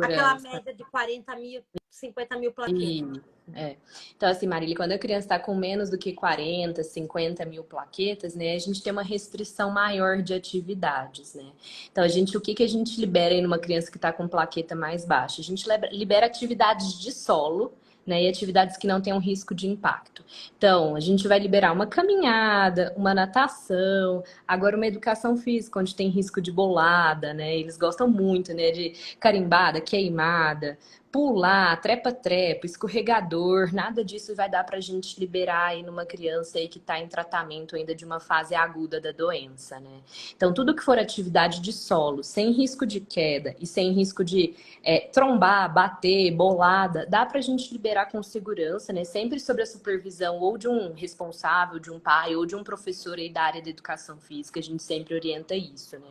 aquela média de 40 mil, 50 mil plaquetas? Então, assim, Marília, quando a criança está com menos do que 40, 50 mil plaquetas, né, a gente tem uma restrição maior de atividades, né? Então, o que a gente libera em uma criança que está com plaqueta mais baixa? A gente libera atividades de solo, né, e atividades que não tenham risco de impacto. Então, a gente vai liberar uma caminhada, uma natação, agora uma educação física, onde tem risco de bolada, né? Eles gostam muito, né, de carimbada, queimada, pular, trepa-trepa, escorregador, nada disso vai dar pra gente liberar aí numa criança aí que tá em tratamento ainda de uma fase aguda da doença, né? Então, tudo que for atividade de solo, sem risco de queda e sem risco de trombar, bater, bolada, dá pra gente liberar com segurança, né? Sempre sob a supervisão ou de um responsável, de um pai ou de um professor aí da área da educação física, a gente sempre orienta isso, né?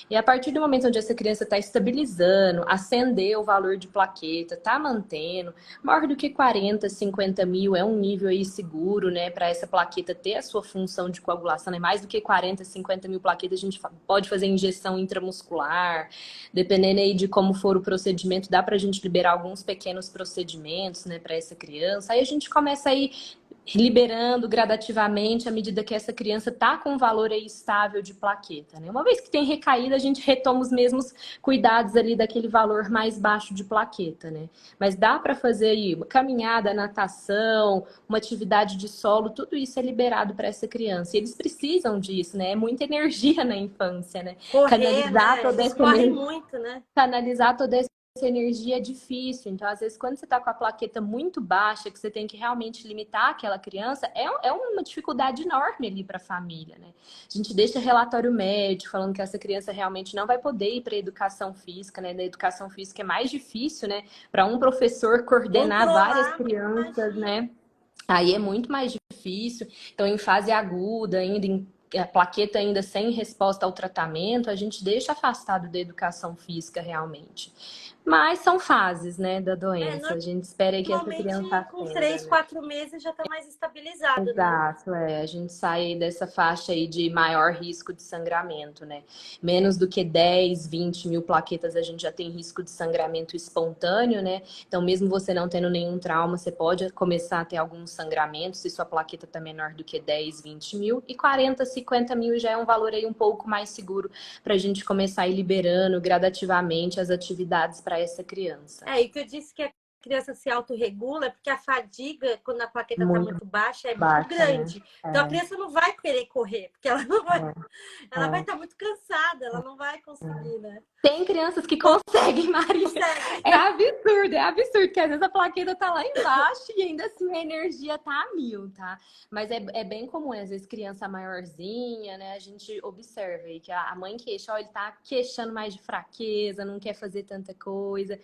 E a partir do momento onde essa criança está estabilizando, acendeu o valor de plaqueta, tá mantendo, maior do que 40, 50 mil é um nível aí seguro, né, para essa plaqueta ter a sua função de coagulação, né, mais do que 40, 50 mil plaquetas, a gente pode fazer injeção intramuscular, dependendo aí de como for o procedimento, dá pra gente liberar alguns pequenos procedimentos, né, para essa criança, aí a gente começa aí liberando gradativamente à medida que essa criança está com um valor aí estável de plaqueta, né? Uma vez que tem recaída, a gente retoma os mesmos cuidados ali daquele valor mais baixo de plaqueta, né? Mas dá para fazer aí uma caminhada, natação, uma atividade de solo, tudo isso é liberado para essa criança. E eles precisam disso, né? É muita energia na infância, né? Correr, né? Eles correm muito, né? Canalizar toda essa energia é difícil. Então, às vezes, quando você está com a plaqueta muito baixa, que você tem que realmente limitar aquela criança, é uma dificuldade enorme ali para a família, né? A gente deixa relatório médico falando que essa criança realmente não vai poder ir para a educação física, né? Na educação física é mais difícil, né? Para um professor coordenar várias crianças, né? Aí é muito mais difícil. Então, em fase aguda, ainda a plaqueta ainda sem resposta ao tratamento, a gente deixa afastado da educação física realmente. Mas são fases, né, da doença. A gente espera que essa criança Normalmente, com 3, 4 meses já está mais estabilizado, Exato, né? A gente sai dessa faixa aí de maior risco de sangramento, né? Menos do que 10, 20 mil plaquetas, a gente já tem risco de sangramento espontâneo, né? Então, mesmo você não tendo nenhum trauma, você pode começar a ter algum sangramento, se sua plaqueta está menor do que 10, 20 mil. E 40, 50 mil já é um valor aí um pouco mais seguro para a gente começar a ir liberando gradativamente as atividades para essa criança. E que eu disse que a criança se autorregula, porque a fadiga, quando a plaqueta está muito baixa, é muito grande. Né? Então a criança não vai querer correr, porque ela não vai. Ela vai estar muito cansada, ela não vai conseguir, né? Tem crianças que conseguem, Maria. É absurdo, que às vezes a plaqueta tá lá embaixo e ainda assim a energia tá a mil, tá? Mas é bem comum, às vezes criança maiorzinha, né? A gente observa aí que a mãe queixa, ó, ele tá queixando mais de fraqueza, não quer fazer tanta coisa.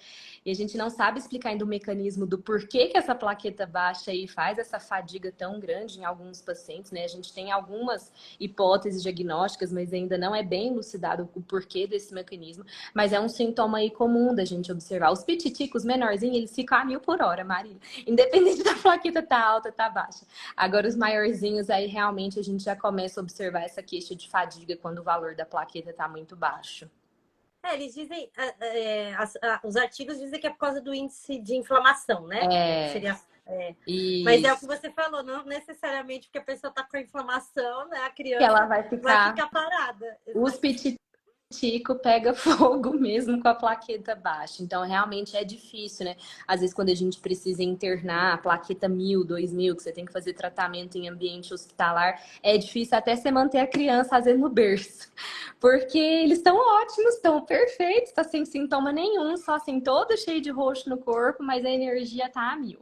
E a gente não sabe explicar ainda o mecanismo do porquê que essa plaqueta baixa aí faz essa fadiga tão grande em alguns pacientes, né? A gente tem algumas hipóteses diagnósticas, mas ainda não é bem elucidado o porquê desse mecanismo. Mas é um sintoma aí comum da gente observar. Os pititicos menorzinhos, eles ficam a 1.000 por hora, Marília. Independente da plaqueta tá alta, tá baixa. Agora, os maiorzinhos, aí realmente a gente já começa a observar essa queixa de fadiga quando o valor da plaqueta tá muito baixo. Eles dizem, os artigos dizem que é por causa do índice de inflamação, né? Seria, mas é o que Isso. você falou, não necessariamente porque a pessoa está com a inflamação, né? A Que ela criança vai vai ficar. ficar parada. Os pititico pega fogo mesmo com a plaqueta baixa. Então, realmente é difícil, né? Às vezes, quando a gente precisa internar, a plaqueta 1.000, 2.000, que você tem que fazer tratamento em ambiente hospitalar, é difícil até você manter a criança, às vezes, no berço. Porque eles estão ótimos, estão perfeitos, tá sem sintoma nenhum, só assim, todo cheio de roxo no corpo, mas a energia tá a 1.000.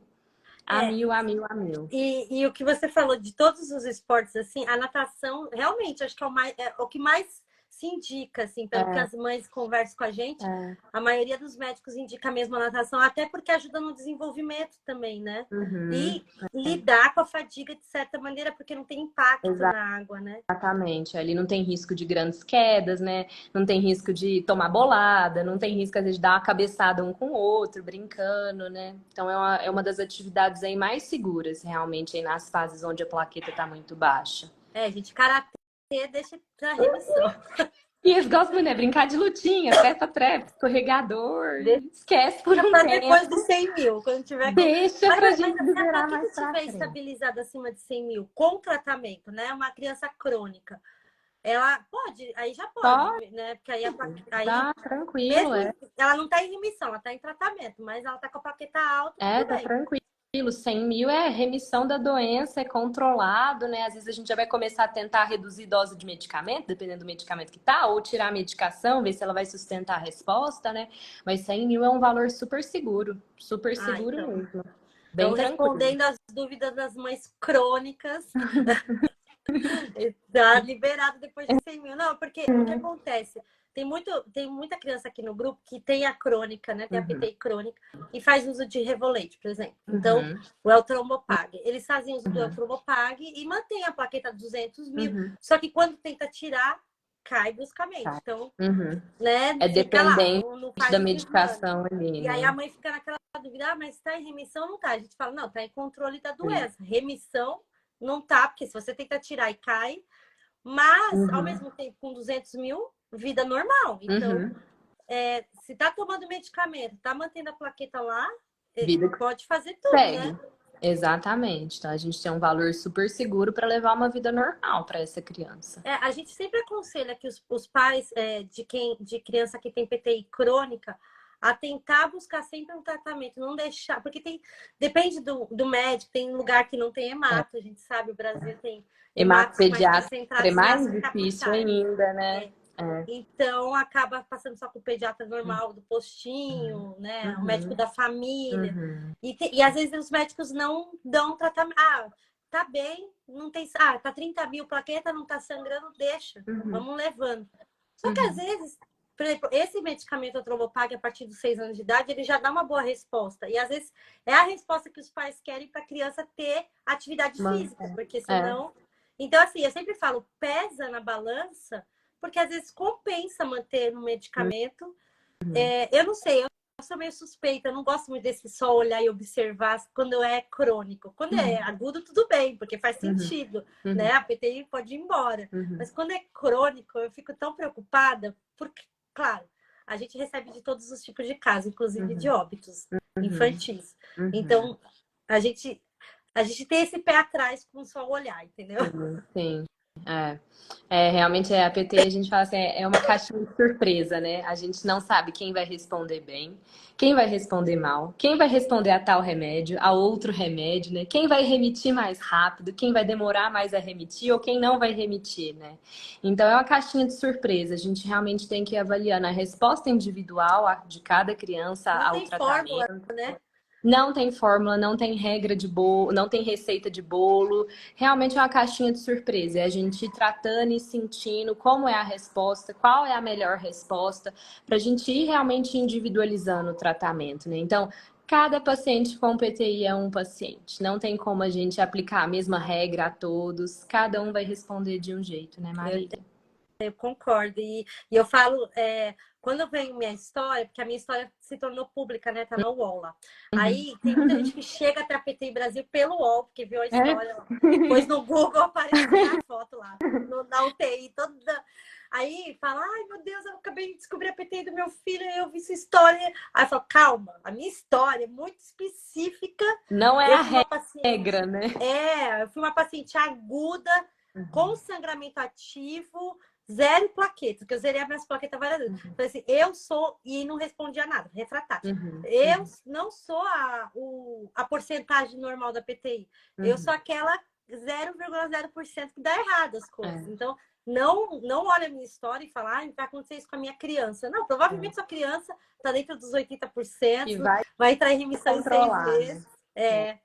A É, 1.000, a 1.000, a 1.000. e o que você falou de todos os esportes, assim, a natação, realmente, acho que é o que mais se indica, assim, pelo que É, as mães conversam com a gente, é. a maioria dos médicos indica mesmo a natação, até porque ajuda no desenvolvimento também, né? Uhum. E lidar com a fadiga de certa maneira, porque não tem impacto na água, né? Exatamente. Ali não tem risco de grandes quedas, né? Não tem risco de tomar bolada, não tem risco, às vezes, de dar uma cabeçada um com o outro, brincando, né? Então, é uma das atividades aí mais seguras, realmente, aí nas fases onde a plaqueta está muito baixa. Gente, karatê deixa pra remissão. E eles gostam, né? Brincar de lutinha, trepa-trepa, escorregador. Esquece por um Pra depois tempo. de 100 mil, quando tiver com... Deixa Mas, pra mas gente assim, a liberar plaqueta mais pra estiver frente. estabilizada acima de 100 mil com tratamento, né? Uma criança crônica, ela pode, aí já pode, Só né? Porque aí dá tranquilo, mesmo é. ela não está em remissão, ela está em tratamento, mas ela está com a plaqueta alta, É, tudo tá bem. tranquilo. 100.000 é remissão da doença, é controlado, né? Às vezes a gente já vai começar a tentar reduzir dose de medicamento, dependendo do medicamento que tá, ou tirar a medicação, ver se ela vai sustentar a resposta, né? Mas 100.000 é um valor super seguro Então. mesmo. Então, Bem tranquilo. respondendo às dúvidas das mães crônicas, tá liberado depois de 100 mil. Não, porque o que acontece? Tem muita criança aqui no grupo que tem a crônica, né? Tem a Uhum, PTI crônica e faz uso de Revolade, por exemplo. Então, uhum, o Eltrombopag. Eles fazem uso do Eltrombopag e mantém a plaqueta 200 mil. uhum, Só que quando tenta tirar, cai bruscamente. tá. Então, Uhum. né? É Fica lá, dependente não da faz o desmame. medicação ali, E aí a né? mãe fica naquela dúvida, mas está em remissão ou não tá? A gente fala, não, tá em controle da Sim. doença. Remissão não tá, porque se você tenta tirar e cai, mas, ao Uhum, mesmo tempo, com 200 mil, vida normal. Então, uhum. se tá tomando medicamento, tá mantendo a plaqueta lá, Vida que pode fazer tudo, né? segue. Exatamente. Então a gente tem um valor super seguro para levar uma vida normal para essa criança. A gente sempre aconselha que os pais de criança que tem PTI crônica a tentar buscar sempre um tratamento, não deixar, porque depende do médico, tem lugar que não tem É. hemato, a gente sabe, o Brasil tem hematos mais Hematopediatra é concentrados mais nas difícil capitais. ainda, né? É. É. Então, acaba passando só com o pediatra normal do postinho, né? O médico Uhum, da família. uhum, E às vezes os médicos não dão tratamento. Ah, tá bem, não tem. Ah, tá 30 mil plaqueta, não tá sangrando, deixa. uhum, Vamos levando. Só que às uhum. vezes, por exemplo, esse medicamento, o Trombopag, a partir dos 6 anos de idade, ele já dá uma boa resposta. E às vezes é a resposta que os pais querem para a criança ter atividade física, porque É. senão. Então, assim, eu sempre falo, pesa na balança porque às vezes compensa manter no medicamento. Uhum, Eu não sei, eu sou meio suspeita, eu não gosto muito desse só olhar e observar quando é crônico. Quando é agudo, tudo bem, porque faz uhum, sentido, né? uhum, A PTI pode ir embora. uhum, Mas quando é crônico, eu fico tão preocupada, porque, claro, a gente recebe de todos os tipos de casos, inclusive de uhum, óbitos uhum, infantis. uhum. Então, a gente, a gente tem esse pé atrás com só o olhar, entendeu? Sim, sim. É. Realmente a PT, a gente fala assim, é uma caixinha de surpresa, né? A gente não sabe quem vai responder bem, quem vai responder mal, quem vai responder a tal remédio, a outro remédio, né? Quem vai remitir mais rápido, quem vai demorar mais a remitir ou quem não vai remitir, né? Então é uma caixinha de surpresa. A gente realmente tem que ir avaliando a resposta individual de cada criança Não ao tem fórmula, tratamento. né? Não tem fórmula, não tem regra de bolo, não tem receita de bolo. Realmente é uma caixinha de surpresa. É a gente ir tratando e sentindo como é a resposta, qual é a melhor resposta, para a gente ir realmente individualizando o tratamento, né? Então, Cada paciente com PTI é um paciente. Não tem como a gente aplicar a mesma regra a todos. Cada um vai responder de um jeito, né, Eu Marília? Eu concordo. E eu falo, quando eu venho minha história, porque a minha história se tornou pública, né? Tá no UOL lá. Uhum. Aí tem muita gente que chega até a PTI Brasil pelo UOL, porque viu a É? história lá. Pois no Google aparecia a foto lá, na UTI, toda. Aí fala, ai meu Deus, eu acabei de descobrir a PTI do meu filho, eu vi sua história. Aí eu falo, calma, a minha história é muito específica. Não é Eu a fui uma paciente, regra, né? eu fui uma paciente aguda, com Uhum. sangramento ativo, zero plaquetas, porque eu zerei as minhas plaquetas várias vezes. Uhum. Falei assim, eu sou, e não respondia nada, refratário. Uhum. Eu não sou a porcentagem normal da PTI. Eu Uhum. sou aquela 0,0% que dá errado as coisas. É, Então, não olha a minha história e fala, vai acontecer isso com a minha criança. Não, provavelmente é. sua criança está dentro dos E 80%, vai vai entrar em remissão em 6 meses. controlar, né?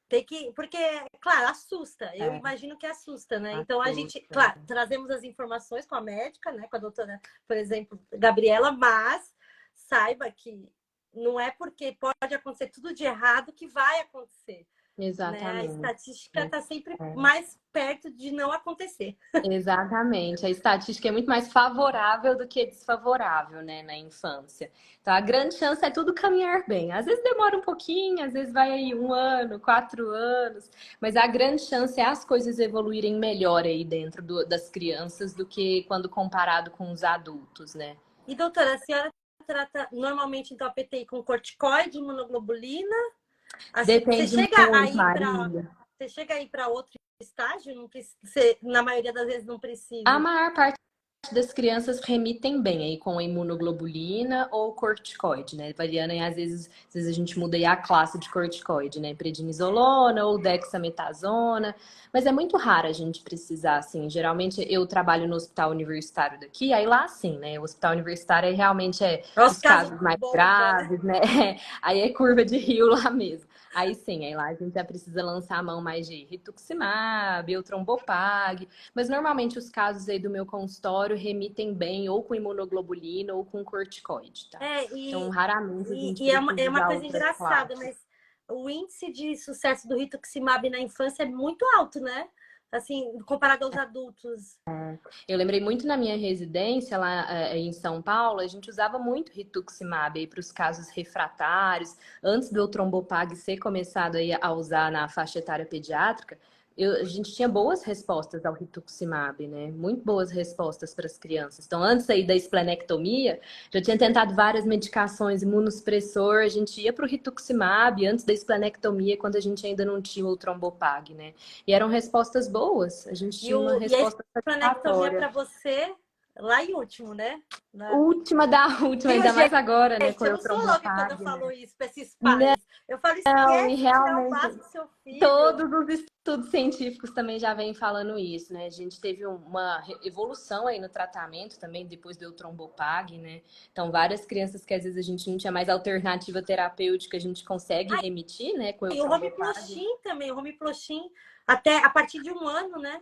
Tem que, porque, claro, assusta. Eu É, imagino que assusta, né? Então a gente, assusta. claro, trazemos as informações com a médica, né? Com a doutora, por exemplo, Gabriela, mas saiba que não é porque pode acontecer tudo de errado que vai acontecer, né? A Exatamente. estatística está sempre É. mais perto de não acontecer. Exatamente. A estatística é muito mais favorável do que desfavorável, né, na infância. Então, a grande chance é tudo caminhar bem. Às vezes demora um pouquinho, às vezes vai aí 1 ano, 4 anos, mas a grande chance é as coisas evoluírem melhor aí dentro das crianças do que quando comparado com os adultos, né? E, doutora, a senhora trata normalmente então a PTI com corticoide, imunoglobulina? Assim, Depende muito, Marília. você chega aí para outro estágio? Não precisa, na maioria das vezes não A precisa. maior parte das crianças remitem bem aí com a imunoglobulina ou corticoide, né? Variando aí, às vezes a gente muda aí a classe de corticoide, né? Prednisolona ou dexametasona, mas é muito raro a gente precisar, assim. Geralmente eu trabalho no hospital universitário daqui, aí lá sim, né? O hospital universitário aí realmente é Olha os os casos casos mais bomba, né? graves, né? Aí é curva de rio lá mesmo. Aí sim, aí lá a gente já precisa lançar a mão mais de rituximab, ou trombopag, mas normalmente os casos aí do meu consultório remitem bem ou com imunoglobulina ou com corticoide, tá? É, Então, e, raramente a e, gente e é, uma, precisa é uma usar coisa outras engraçada, classes. mas o índice de sucesso do rituximab na infância é muito alto, né? Assim, comparado aos adultos. Eu lembrei muito na minha residência lá em São Paulo, a gente usava muito rituximab aí para os casos refratários. Antes do trombopag ser começado aí a usar na faixa etária pediátrica, a gente tinha boas respostas ao rituximab, né? Muito boas respostas para as crianças. Então, antes aí da esplenectomia, já tinha tentado várias medicações, imunossupressor, a gente ia para o rituximab antes da esplenectomia, quando a gente ainda não tinha o trombopag, né? E eram respostas boas, a gente E, tinha uma e a resposta esplanectomia satisfatória. para você, lá em último, né? Última da última, Viu, ainda mais agora, né, gente? com Eu o não sou louca quando eu trombopag, falo né? isso para esses pais. Não, Eu falo, e esquece de tirar o realmente básico do seu filho. todos os estudos científicos também já vêm falando isso, né? A gente teve uma evolução aí no tratamento também depois do trombopag, né? Então, várias crianças que às vezes a gente não tinha mais alternativa terapêutica, a gente consegue remitir, né, com o E o trombopag. Romiploxin também, o Romiploxin até a partir de 1 ano, né?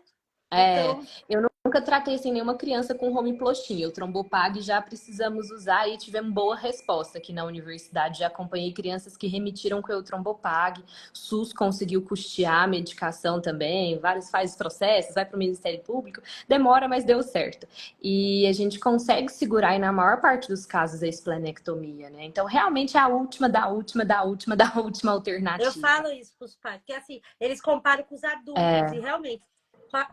É, Então, eu nunca tratei sem nenhuma criança com romiploxia. O trombopag já precisamos usar e tivemos boa resposta aqui na universidade. Já acompanhei crianças que remitiram com o trombopag. SUS conseguiu custear a medicação também. Vários faz processos, vai para o Ministério Público. Demora, mas deu certo. E a gente consegue segurar aí na maior parte dos casos a esplenectomia, né? Então, realmente é a última da última da última da última eu alternativa. falo isso para os pais, porque assim, eles comparam com os adultos, e É. realmente,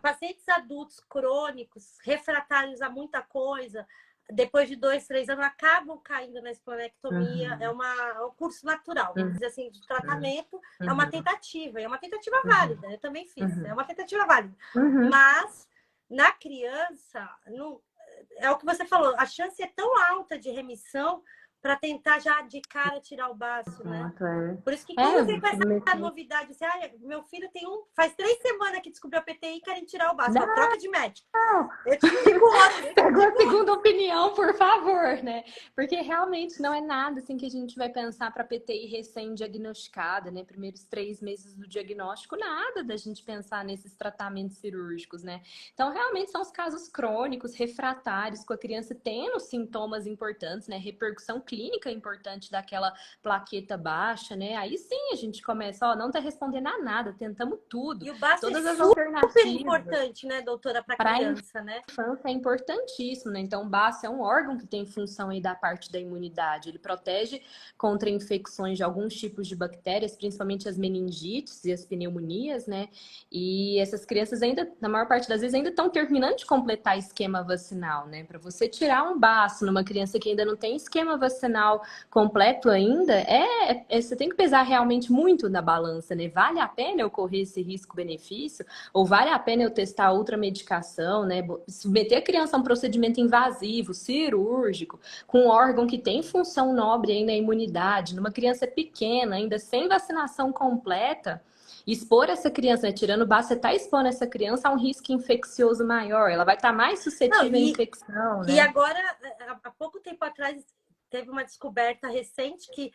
pacientes adultos crônicos, refratários a muita coisa, depois de 2, 3 anos, acabam caindo na esplenectomia. Uhum, É um curso natural, vamos uhum, dizer assim, de tratamento, é uma uhum, tentativa, e é uma tentativa uhum, válida, eu também fiz, é uhum. uma tentativa válida. Uhum. Mas, na criança, não, é o que você falou, a chance é tão alta de remissão para tentar já de cara tirar o baço, né? Exato, é. Por isso que É, quando eu vem vou com essa submeter. novidade, assim, meu filho faz 3 semanas que descobriu a PTI e querem tirar o baço. Fala, Não, troca de médico. Eu te indico outro, eu te pegou a indico outro. segunda opinião, por favor, né? Porque realmente não é nada assim que a gente vai pensar para PTI recém-diagnosticada, né? Primeiros 3 meses do diagnóstico, nada da gente pensar nesses tratamentos cirúrgicos, né? Então, realmente são os casos crônicos, refratários, com a criança tendo sintomas importantes, né? Repercussão clínica importante daquela plaqueta baixa, né? Aí sim a gente começa, ó, não tá respondendo a nada, tentamos tudo, E o baço todas é as super alternativas. importante, né, doutora, para Para criança, né? infância é importantíssimo, né? Então, o baço é um órgão que tem função aí da parte da imunidade. Ele protege contra infecções de alguns tipos de bactérias, principalmente as meningites e as pneumonias, né? E essas crianças ainda, na maior parte das vezes, ainda estão terminando de completar esquema vacinal, né? Para você tirar um baço numa criança que ainda não tem esquema vacinal completo ainda, você tem que pesar realmente muito na balança, né? Vale a pena eu correr esse risco-benefício? Ou vale a pena eu testar outra medicação, né? Submeter a criança a um procedimento invasivo, cirúrgico, com um órgão que tem função nobre aí na imunidade, numa criança pequena, ainda sem vacinação completa, expor essa criança, né? Tirando o baço, você está expondo essa criança a um risco infeccioso maior. Ela vai estar mais Não, suscetível à infecção, e né? agora, há pouco tempo atrás, teve uma descoberta recente que,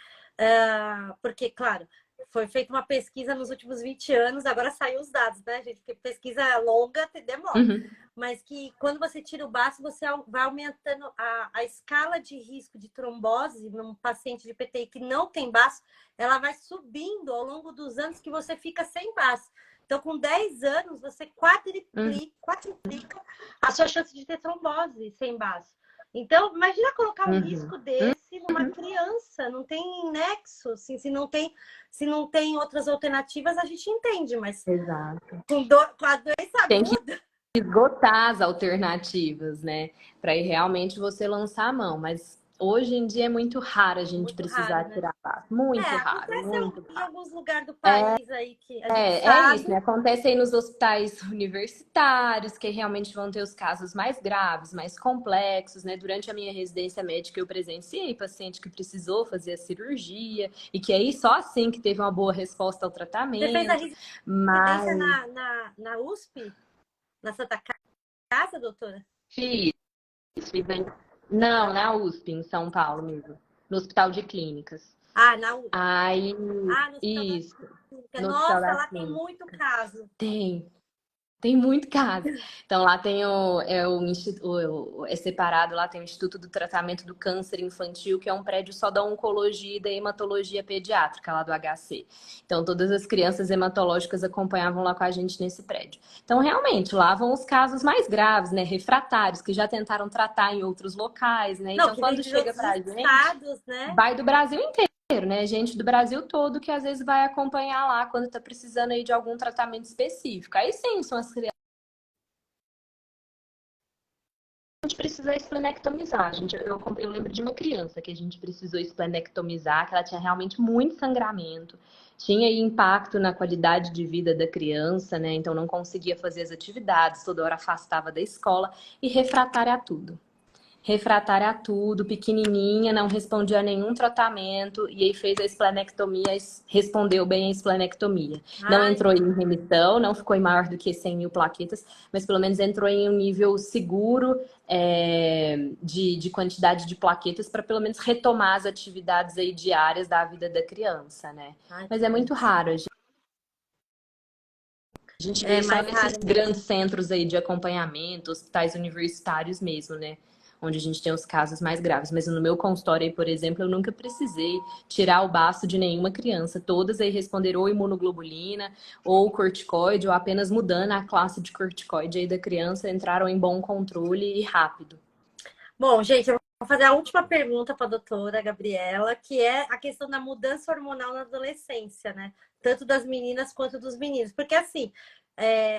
porque, claro, foi feita uma pesquisa nos últimos 20 anos, agora saiu os dados, né, gente? Porque pesquisa longa demora. Uhum. Mas que quando você tira o baço, você vai aumentando a escala de risco de trombose num paciente de PTI que não tem baço, ela vai subindo ao longo dos anos que você fica sem baço. Então, com 10 anos, você Uhum. quadriplica a sua chance de ter trombose sem baço. Então, imagina colocar um Uhum. risco desse numa criança, não tem nexo, assim, se não tem outras alternativas, a gente entende, mas Exato. com a doença Tem que aguda. esgotar as alternativas, né? Para aí realmente você lançar a mão. Mas hoje em dia é muito raro a gente Muito precisar raro, né? tirar passo. Muito raro, Acontece muito em raro. alguns lugares do país aí que a gente É isso, sabe. né? Acontece aí nos hospitais universitários, que realmente vão ter os casos mais graves, mais complexos, né? Durante a minha residência médica, eu presenciei paciente que precisou fazer a cirurgia, e que aí só assim que teve uma boa resposta ao Você fez a tratamento. residência Mas na USP, na Santa Casa, doutora? fiz, não, na USP, em São Paulo mesmo, no Hospital de Clínicas. Na USP. Aí, No Hospital da isso, Clínica. no Hospital Nossa, das lá tem Clínicas. muito caso. Tem muito caso. Então, lá tem é separado, lá tem o Instituto do Tratamento do Câncer Infantil, que é um prédio só da oncologia e da hematologia pediátrica, lá do HC. Então, todas as crianças hematológicas acompanhavam lá com a gente nesse prédio. Então, realmente, lá vão os casos mais graves, né? Refratários, que já tentaram tratar em outros locais, né? Não, Então, que vem quando de chega outros pra gente, estados, né? vai do Brasil inteiro, né? Gente do Brasil todo que às vezes vai acompanhar lá quando tá precisando aí de algum tratamento específico. Aí sim, são as crianças. A gente precisa esplenectomizar. Eu lembro de uma criança que a gente precisou esplenectomizar, que ela tinha realmente muito sangramento, tinha aí impacto na qualidade de vida da criança, né? Então não conseguia fazer as atividades, toda hora afastava da escola e refratária a tudo. Refratária a tudo, pequenininha, não respondia a nenhum tratamento, e aí fez a esplenectomia, respondeu bem a esplenectomia. Não Ai, entrou em remissão, não ficou em maior do que 100 mil plaquetas, mas pelo menos entrou em um nível seguro de quantidade de plaquetas para pelo menos retomar as atividades aí diárias da vida da criança, né? ai, Mas que é bom. muito raro, a gente vê É só mais nesses raro grandes mesmo. centros aí de acompanhamento, hospitais universitários mesmo, né? Onde a gente tem os casos mais graves. Mas no meu consultório aí, por exemplo, eu nunca precisei tirar o baço de nenhuma criança. Todas aí responderam ou imunoglobulina, ou corticoide, ou apenas mudando a classe de corticoide aí da criança, entraram em bom controle e rápido. Bom, gente, eu vou fazer a última pergunta para a doutora Gabriela, que é a questão da mudança hormonal na adolescência, né? Tanto das meninas quanto dos meninos. Porque, assim,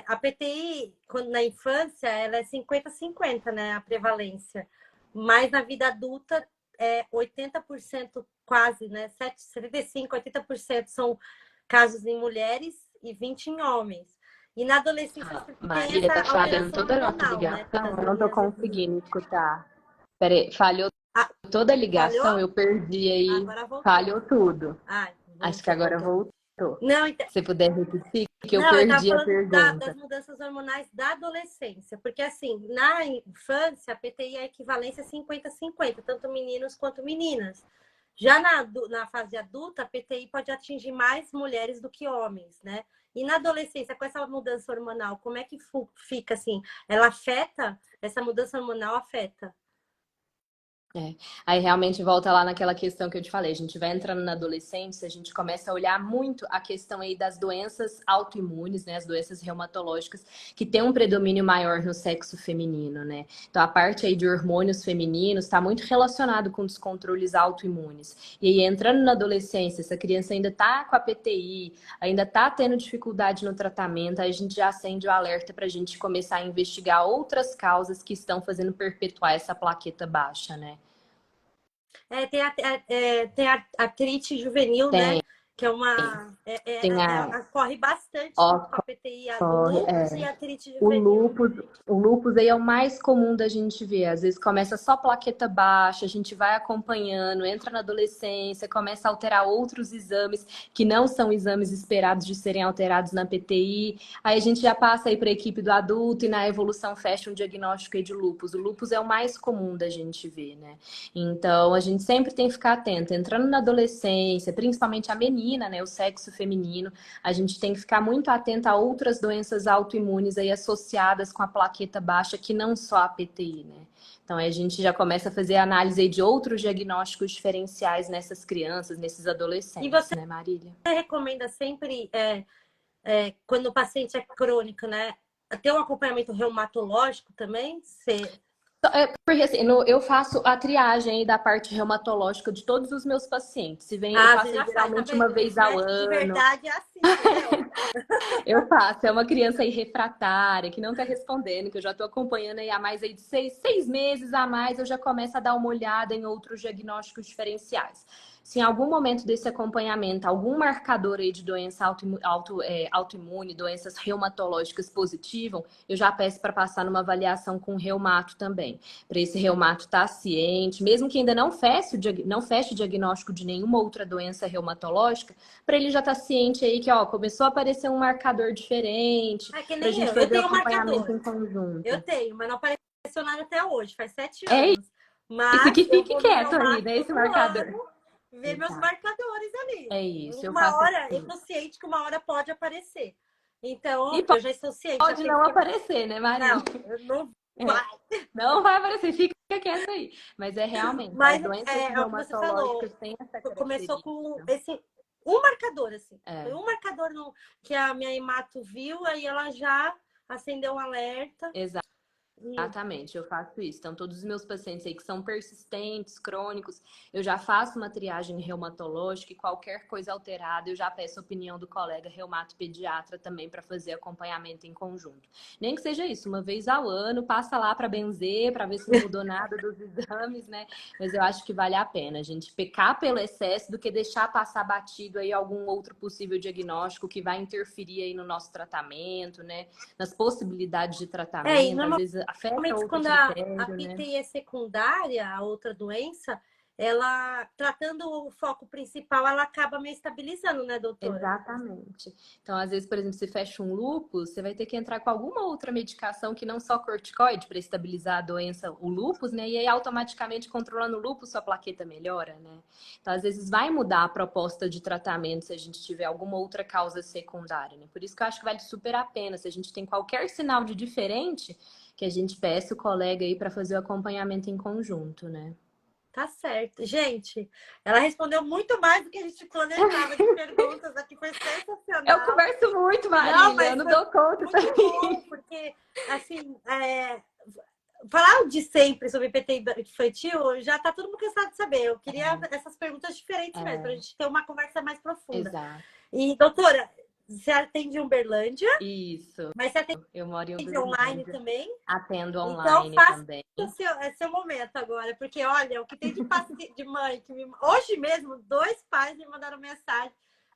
a PTI, quando na infância, ela é 50-50, né? A prevalência. Mas na vida adulta, é 80% quase, né? 75, 80% são casos em mulheres e 20 em homens. E na adolescência tem Marília, essa tá falhando alteração toda a nossa hormonal, né? ligação, Das eu não tô meninas e dos meninos. conseguindo escutar. Peraí, falhou Ah, toda a falhou? ligação, eu perdi aí, Agora voltou. falhou tudo. Ai, Acho que voltou, agora voltou. voltou. Não, Se você puder repetir, que eu não, eu estava perdi a falando das pergunta. mudanças hormonais da adolescência, porque assim, na infância, a PTI é a equivalência 50-50, tanto meninos quanto meninas. Já na fase adulta, a PTI pode atingir mais mulheres do que homens, né? E na adolescência, com essa mudança hormonal, como é que fica assim? Ela afeta? Essa mudança hormonal afeta? É. Aí realmente volta lá naquela questão que eu te falei, a gente vai entrando na adolescência, a gente começa a olhar muito a questão aí das doenças autoimunes, né, as doenças reumatológicas, que tem um predomínio maior no sexo feminino, né? Então a parte aí de hormônios femininos está muito relacionado com descontroles autoimunes. E aí entrando na adolescência, essa criança ainda tá com a PTI, ainda tá tendo dificuldade no tratamento, aí a gente já acende o alerta para a gente começar a investigar outras causas que estão fazendo perpetuar essa plaqueta baixa, né? Tem a artrite juvenil, né? Tem, Que é uma. tem a Corre bastante junto com a PTI, o ocorre, lúpus e a artrite o juvenil. lúpus, o lúpus aí é o mais comum da gente ver. Às vezes começa só plaqueta baixa, a gente vai acompanhando, entra na adolescência, começa a alterar outros exames que não são exames esperados de serem alterados na PTI. Aí a gente já passa aí para a equipe do adulto e na evolução fecha um diagnóstico aí de lúpus. O lúpus é o mais comum da gente ver, né? Então a gente sempre tem que ficar atento. Entrando na adolescência, principalmente a menina, né? O sexo feminino, a gente tem que ficar muito atento a outras doenças autoimunes aí associadas com a plaqueta baixa, que não só a PTI, né? Então aí a gente já começa a fazer análise aí de outros diagnósticos diferenciais nessas crianças, nesses E adolescentes, você né, Marília? recomenda sempre, quando o paciente é crônico, né? Ter um acompanhamento reumatológico também? Porque assim, eu faço a triagem aí da parte reumatológica de todos os meus pacientes. Se vem, eu Você faço aí já faz, tá geralmente uma vendo, vez gente? ao Médico de ano. verdade é assim, entendeu? Eu faço, é uma criança aí refratária, que não tá respondendo, que eu já tô acompanhando aí há mais aí de 6 meses a mais, eu já começo a dar uma olhada em outros diagnósticos diferenciais. Se em algum momento desse acompanhamento, algum marcador aí de doença autoimune, doenças reumatológicas positivam, eu já peço para passar numa avaliação com o reumato também. Para esse reumato estar ciente, mesmo que ainda não feche o diagnóstico de nenhuma outra doença reumatológica, para ele já estar ciente aí que, ó, começou a aparecer um marcador diferente, É que para a nem gente eu. Eu fazer o tenho acompanhamento marcador. em Eu conjunto. tenho, mas não apareceu nada até hoje, faz 7 É anos. isso, Mas que eu fique vou no quieto aí, reumato né, esse todo marcador. ano ver meus Exato. marcadores ali. É isso, eu Uma faço hora, eu assim. tô ciente que uma hora pode aparecer. Então, E eu já estou ciente, já pode sei não que quando. aparecer, né, Marília? Não, não É, vai. não vai aparecer, fica quieto aí. Mas é realmente, as Mas doenças é o que você falou. reumatológicas têm essa Começou característica. com esse um marcador, assim. Foi É. um marcador que a minha hemato viu, aí ela já acendeu um alerta. E Exatamente, eu faço isso. Então, todos os meus pacientes aí que são persistentes, crônicos, eu já faço uma triagem reumatológica e qualquer coisa alterada, eu já peço a opinião do colega reumatopediatra também para fazer acompanhamento em conjunto. Nem que seja isso, uma vez ao ano, passa lá para benzer, para ver se não mudou nada dos exames, né? Mas eu acho que vale a pena a gente pecar pelo excesso do que deixar passar batido aí algum outro possível diagnóstico que vai interferir aí no nosso tratamento, né? Nas possibilidades de e tratamento, às normalmente vezes afeta outro quando a critério, né? PTI é secundária, a outra doença, ela, tratando o foco principal, ela acaba meio estabilizando, né, doutora? Exatamente. Então, às vezes, por exemplo, se fecha um lúpus, você vai ter que entrar com alguma outra medicação que não só corticoide para estabilizar a doença, o lúpus, né? E aí, automaticamente, controlando o lúpus, sua plaqueta melhora, né? Então, às vezes, vai mudar a proposta de tratamento se a gente tiver alguma outra causa secundária, né? Por isso que eu acho que vale super a pena. Se a gente tem qualquer sinal de diferente, que a gente peça o colega aí para fazer o acompanhamento em conjunto, né? Tá certo. Gente, ela respondeu muito mais do que a gente planejava de perguntas aqui, foi Eu sensacional. converso muito, Não, Marília, eu mas não foi dou conta muito bom, também. porque, assim, falar de sempre sobre PT infantil, já tá todo mundo cansado de saber. Eu queria essas perguntas diferentes mesmo, para a É, gente ter uma conversa mais profunda. exato. E, doutora, você atende em Uberlândia, Isso. mas você atende Eu moro em online Uberlândia. também. Atendo Então, online faça também. o seu momento agora, porque olha, o que tem de mãe hoje mesmo, 2 pais me mandaram mensagem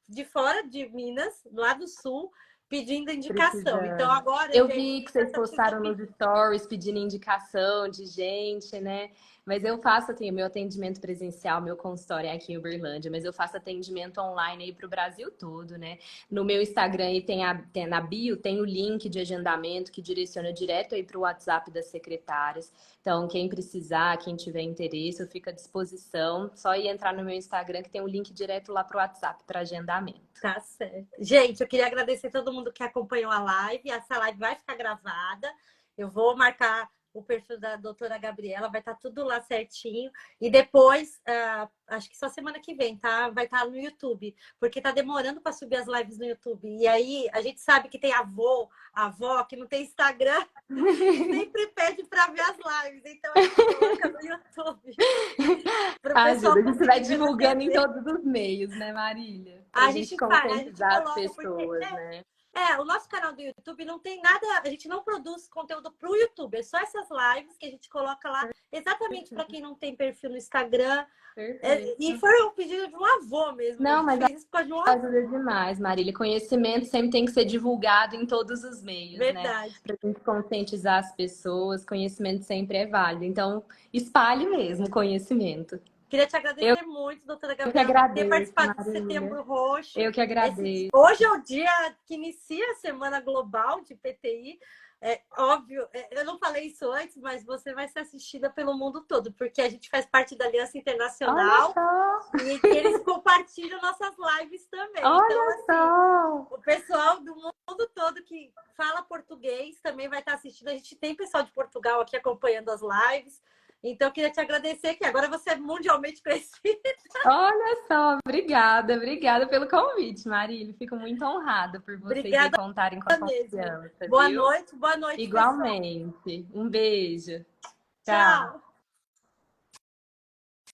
de fora de Minas, lá do sul, pedindo indicação. Então, Precisando. agora, Eu gente, vi que vocês indicação que vocês estão postaram nos pedindo. stories pedindo indicação de gente, né? Mas eu faço assim, o meu atendimento presencial, meu consultório é aqui em Uberlândia, mas eu faço atendimento online aí para o Brasil todo, né? No meu Instagram aí na bio tem o link de agendamento que direciona direto aí para o WhatsApp das secretárias. Então, quem precisar, quem tiver interesse, eu fico à disposição. Só ir entrar no meu Instagram que tem um link direto lá para o WhatsApp para agendamento. Tá certo. Gente, eu queria agradecer a todo mundo que acompanhou a live. Essa live vai ficar gravada. Eu vou marcar o perfil da doutora Gabriela, vai estar tudo lá certinho. E depois, acho que só semana que vem, tá? Vai estar no YouTube, porque tá demorando para subir as lives no YouTube. E aí, a gente sabe que tem avó que não tem Instagram e sempre pede para ver as lives. Então, a gente coloca no YouTube para o Ajuda, pessoal a gente vai conseguir ver na divulgando em TV. todos os meios, né, Marília? Pra A gente gente faz, a gente conscientizar as coloca, porque pessoas, né? o nosso canal do YouTube não tem nada, a gente não produz conteúdo para o YouTube, é só essas lives que a gente coloca lá, exatamente para quem não tem perfil no Instagram. E Perfeito. foi um pedido de um avô mesmo, a Não, gente mas fez isso por causa de um avô. ajuda demais, Marília. Conhecimento sempre tem que ser divulgado em todos os meios, né? Verdade. Pra gente conscientizar as pessoas, conhecimento sempre é válido. Então, espalhe mesmo conhecimento. Queria te Eu agradecer muito, doutora que Gabriela, por ter agradeço, participado do Marília. Setembro Roxo. Eu que agradeço. Hoje é o dia que inicia a Semana Global de PTI. É óbvio, eu não falei isso antes, mas você vai ser assistida pelo mundo todo, porque a gente faz parte da Aliança Olha Internacional só, e eles compartilham nossas lives também. Então, olha assim, só. o pessoal do mundo todo que fala português também vai estar assistindo. A gente tem pessoal de Portugal aqui acompanhando as lives. Então, eu queria te agradecer que agora você é mundialmente conhecida. Olha só, obrigada pelo convite, Marília. Fico muito honrada por vocês aí Obrigada contarem com a mesmo. confiança, viu? Boa noite, pessoal. Igualmente. Um beijo. Tchau. Tchau.